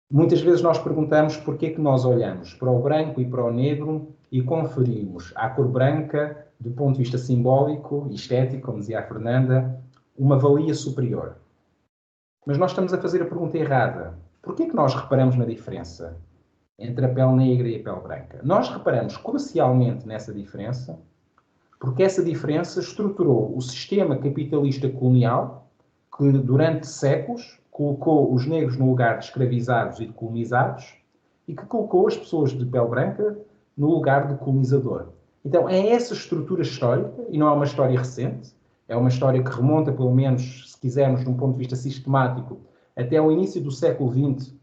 Muitas vezes nós perguntamos porquê que nós olhamos para o branco e para o negro e conferimos à cor branca, do ponto de vista simbólico e estético, como dizia a Fernanda, uma valia superior. Mas nós estamos a fazer a pergunta errada. Porquê que nós reparamos na diferença entre a pele negra e a pele branca? Nós reparamos crucialmente nessa diferença porque essa diferença estruturou o sistema capitalista colonial que durante séculos colocou os negros no lugar de escravizados e de colonizados e que colocou as pessoas de pele branca no lugar de colonizador. Então é essa estrutura histórica, e não é uma história recente, é uma história que remonta, pelo menos, se quisermos, de um ponto de vista sistemático, até ao início do século XX,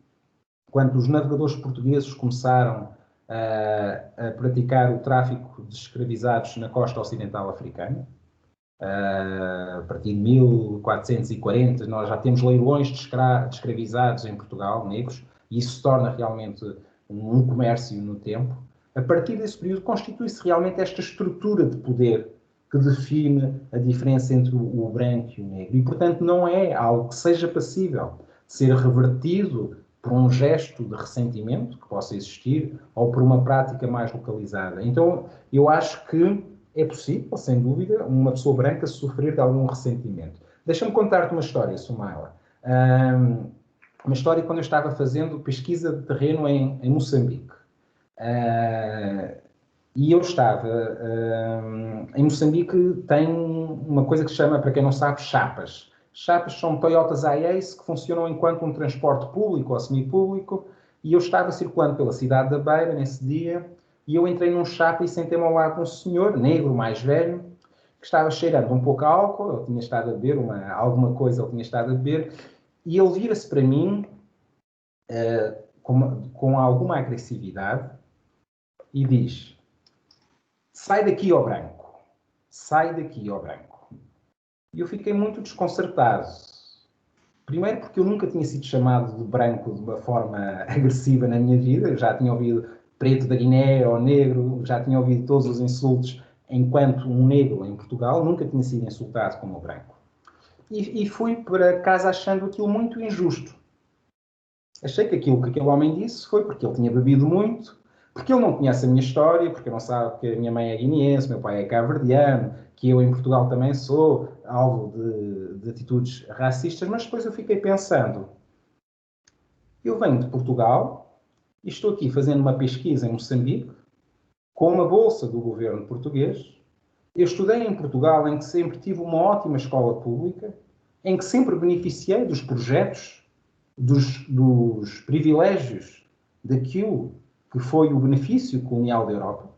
quando os navegadores portugueses começaram a praticar o tráfico de escravizados na costa ocidental africana. A partir de 1440, nós já temos leilões de escravizados em Portugal, negros, e isso se torna realmente um comércio no tempo. A partir desse período constitui-se realmente esta estrutura de poder que define a diferença entre o branco e o negro. E, portanto, não é algo que seja passível de ser revertido por um gesto de ressentimento que possa existir ou por uma prática mais localizada. Então, eu acho que é possível, sem dúvida, uma pessoa branca sofrer de algum ressentimento. Deixa-me contar-te uma história, Sumaila. Uma história quando eu estava fazendo pesquisa de terreno em Moçambique. E eu estava... em Moçambique tem uma coisa que se chama, para quem não sabe, chapas. Chapas são Toyotas Ace que funcionam enquanto um transporte público ou semipúblico, e eu estava circulando pela cidade da Beira nesse dia, e eu entrei num chapa e sentei-me ao lado de um senhor, negro, mais velho, que estava cheirando um pouco a álcool. Ele tinha estado a beber alguma coisa, ele tinha estado a beber, e ele vira-se para mim com alguma agressividade e diz: sai daqui, ó branco, sai daqui, ó branco. E eu fiquei muito desconcertado. Primeiro porque eu nunca tinha sido chamado de branco de uma forma agressiva na minha vida. Eu já tinha ouvido preto da Guiné ou negro, já tinha ouvido todos os insultos enquanto um negro em Portugal, nunca tinha sido insultado como branco. E fui para casa achando aquilo muito injusto. Achei que aquilo que aquele homem disse foi porque ele tinha bebido muito, porque ele não conhece a minha história, porque não sabe que a minha mãe é guineense, meu pai é cabo-verdiano, que eu em Portugal também sou alvo de atitudes racistas. Mas depois eu fiquei pensando, eu venho de Portugal e estou aqui fazendo uma pesquisa em Moçambique, com uma bolsa do governo português. Eu estudei em Portugal, em que sempre tive uma ótima escola pública, em que sempre beneficiei dos projetos, dos privilégios daquilo que foi o benefício colonial da Europa.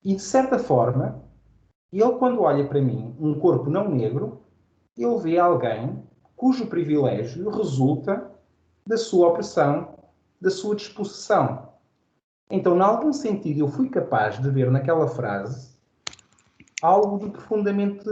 E, de certa forma, ele, quando olha para mim, um corpo não negro, ele vê alguém cujo privilégio resulta da sua opressão, da sua disposição. Então, em algum sentido, eu fui capaz de ver naquela frase algo de profundamente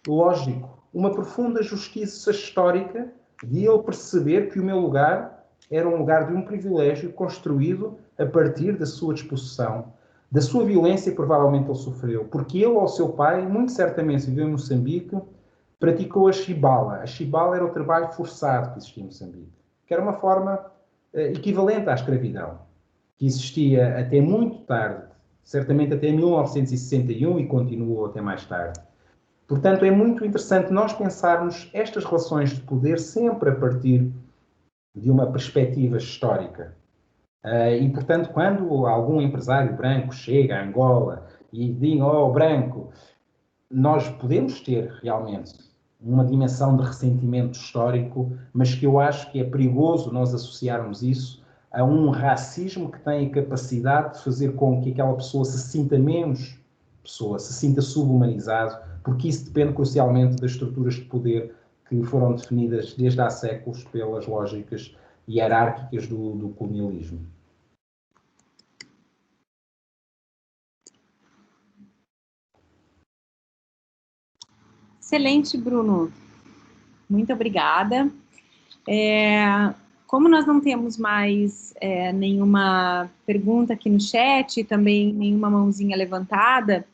lógico, uma profunda justiça histórica de ele perceber que o meu lugar era um lugar de um privilégio construído a partir da sua disposição, da sua violência que provavelmente ele sofreu, porque ele ou seu pai, muito certamente viveu em Moçambique, praticou a chibala. A chibala era o trabalho forçado que existia em Moçambique, que era uma forma equivalente à escravidão, que existia até muito tarde, certamente até 1961, e continuou até mais tarde. Portanto, é muito interessante nós pensarmos estas relações de poder sempre a partir de uma perspectiva histórica. E, portanto, quando algum empresário branco chega a Angola e diz, oh, branco, nós podemos ter realmente uma dimensão de ressentimento histórico, mas que eu acho que é perigoso nós associarmos isso a um racismo que tem a capacidade de fazer com que aquela pessoa se sinta menos pessoa, se sinta subhumanizado, porque isso depende crucialmente das estruturas de poder que foram definidas desde há séculos pelas lógicas hierárquicas do colonialismo. Excelente, Bruno. Muito obrigada. Como nós não temos mais nenhuma pergunta aqui no chat, também nenhuma mãozinha levantada,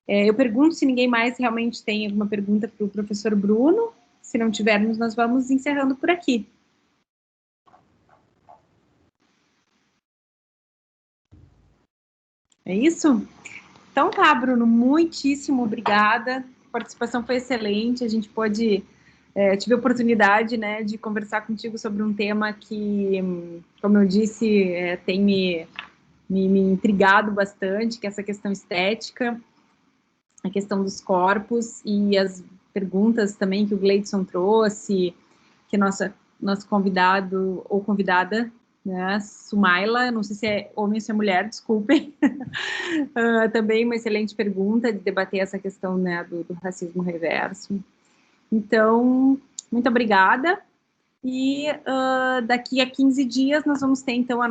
eu pergunto se ninguém mais realmente tem alguma pergunta para o professor Bruno. Se não tivermos, nós vamos encerrando por aqui. É isso? Então tá, Bruno, muitíssimo obrigada. A participação foi excelente, a gente pôde... tive a oportunidade, né, de conversar contigo sobre um tema que, como eu disse, tem me intrigado bastante, que é essa questão estética, a questão dos corpos e as perguntas também que o Gleidson trouxe, que nosso convidado ou convidada, né, Sumaila, não sei se é homem ou se é mulher, desculpem, também uma excelente pergunta de debater essa questão, né, do racismo reverso. Então, muito obrigada. E daqui a 15 dias nós vamos ter, então, a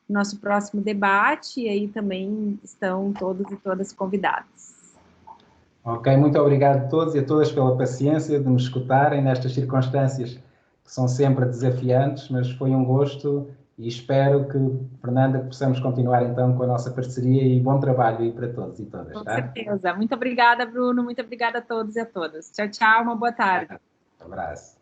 nosso próximo debate, e aí também estão todos e todas convidados. Ok, muito obrigado a todos e a todas pela paciência de me escutarem nestas circunstâncias que são sempre desafiantes, mas foi um gosto E espero que, Fernanda, possamos continuar então com a nossa parceria e bom trabalho aí para todos e todas. Com tá? certeza. Muito obrigada, Bruno. Muito obrigada a todos e a todas. Tchau, tchau. Uma boa tarde. Um abraço.